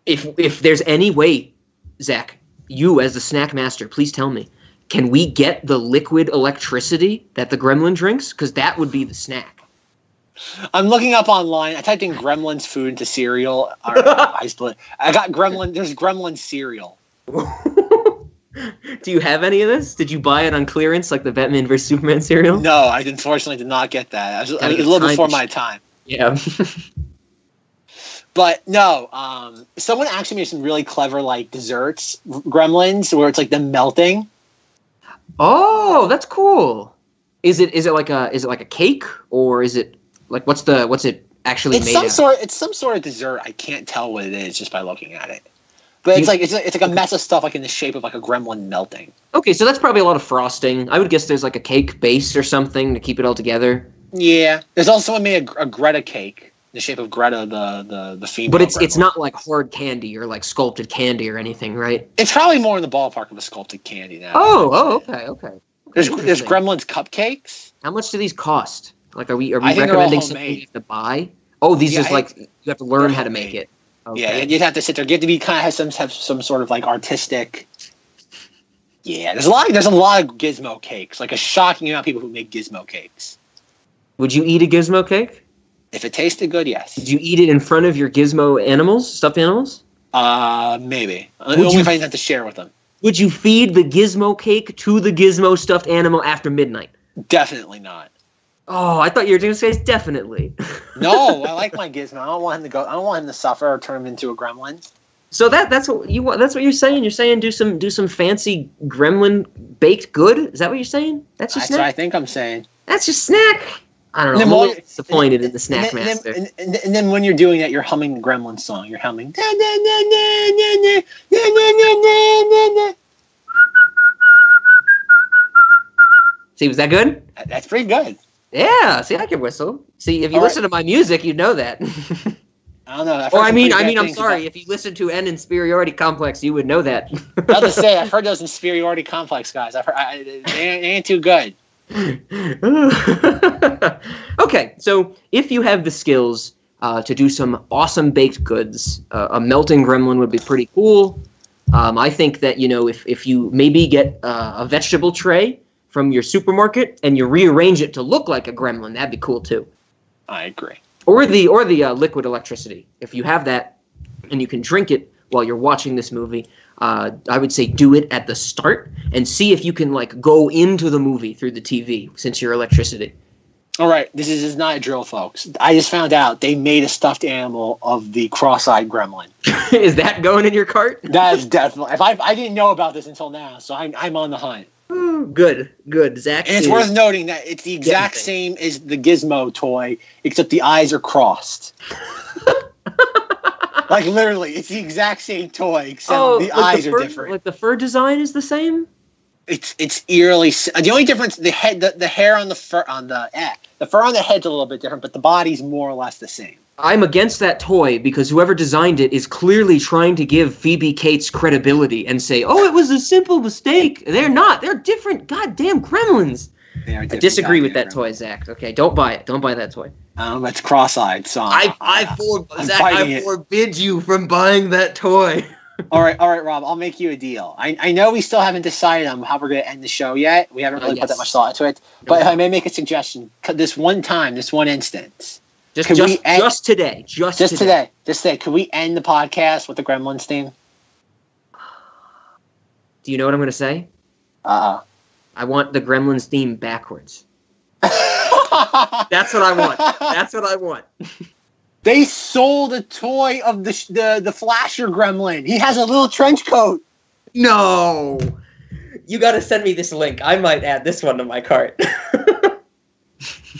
If there's any way, Zach, you as the snack master, please tell me, can we get the liquid electricity that the gremlin drinks? Because that would be the snack. I'm looking up online. I typed in Gremlins food into cereal. I got Gremlin. There's Gremlin cereal. Do you have any of this? Did you buy it on clearance, like the Batman vs Superman cereal? No, I unfortunately did not get that. It was a little before my time. Yeah. But no, someone actually made some really clever like desserts, Gremlins, where it's like them melting. Oh, that's cool. Is it like a cake, or is it like what's it actually made of? It's some sort of dessert. I can't tell what it is just by looking at it. But it's like a mess of stuff like in the shape of like a gremlin melting. Okay, so that's probably a lot of frosting. I would guess there's like a cake base or something to keep it all together. Yeah, there's also someone made a Greta cake. The shape of Greta, the female. But it's not like hard candy or like sculpted candy or anything, right? It's probably more in the ballpark of a sculpted candy now. Okay. There's Gremlins cupcakes. How much do these cost? Like, are we recommending something you have to buy? Oh, these just like You have to learn how to make it. Okay. Yeah, you'd have to sit there. You have to be kind of have some sort of like artistic. Yeah, there's a lot of gizmo cakes. Like a shocking amount of people who make gizmo cakes. Would you eat a gizmo cake? If it tasted good, yes. Did you eat it in front of your gizmo animals, stuffed animals? Maybe. Only if I didn't have to share with them. Would you feed the gizmo cake to the gizmo stuffed animal after midnight? Definitely not. Oh, I thought you were going to say definitely. No, I like my gizmo. I don't want him to go. I don't want him to suffer or turn him into a gremlin. So that's what you want. That's what you're saying. You're saying do some fancy gremlin baked good. Is that what you're saying? That's what I think I'm saying. That's your snack. I don't know. I'm a little disappointed in the snack master. And then when you're doing that, you're humming the Gremlin song. You're humming. See, was that good? That's pretty good. Yeah. See, I can whistle. See, if you listen to my music, you know that. I don't know. I'm sorry. If you listen to N Inferiority Complex, you would know that. I was to say, I've heard those Inferiority Complex guys. They ain't too good. Okay, so if you have the skills to do some awesome baked goods, a melting gremlin would be pretty cool. I think that, if you maybe get a vegetable tray from your supermarket and you rearrange it to look like a gremlin, that'd be cool too. I agree. Or the liquid electricity. If you have that and you can drink it while you're watching this movie, I would say do it at the start and see if you can go into the movie through the TV since you're electricity. All right, this is not a drill, folks. I just found out they made a stuffed animal of the cross-eyed gremlin. Is that going in your cart? That is definitely. I didn't know about this until now, so I'm on the hunt. Oh, good, Zack. And it's worth noting that it's the exact same as the Gizmo toy, except the eyes are crossed. Literally, it's the exact same toy, except the eyes are different. Like the fur design is the same. It's eerily. The only difference, the hair on the fur on the fur on the head's a little bit different, but the body's more or less the same. I'm against that toy because whoever designed it is clearly trying to give Phoebe Cates credibility and say, "Oh, it was a simple mistake." They're not. They're different. Goddamn gremlins. I disagree with that toy, Zach. Okay, don't buy it. Don't buy that toy. It's cross-eyed. So I forbid you from buying that toy. All right, Rob. I'll make you a deal. I know we still haven't decided on how we're going to end the show yet. We haven't really put that much thought into it. But if I may make a suggestion, this one instance. Just today. Could we end the podcast with the Gremlins theme? Do you know what I'm going to say? I want the Gremlins theme backwards. That's what I want. They sold a toy of the Flasher Gremlin. He has a little trench coat. No. You got to send me this link. I might add this one to my cart.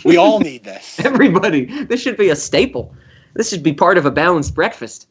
We all need this. Everybody. This should be a staple. This should be part of a balanced breakfast.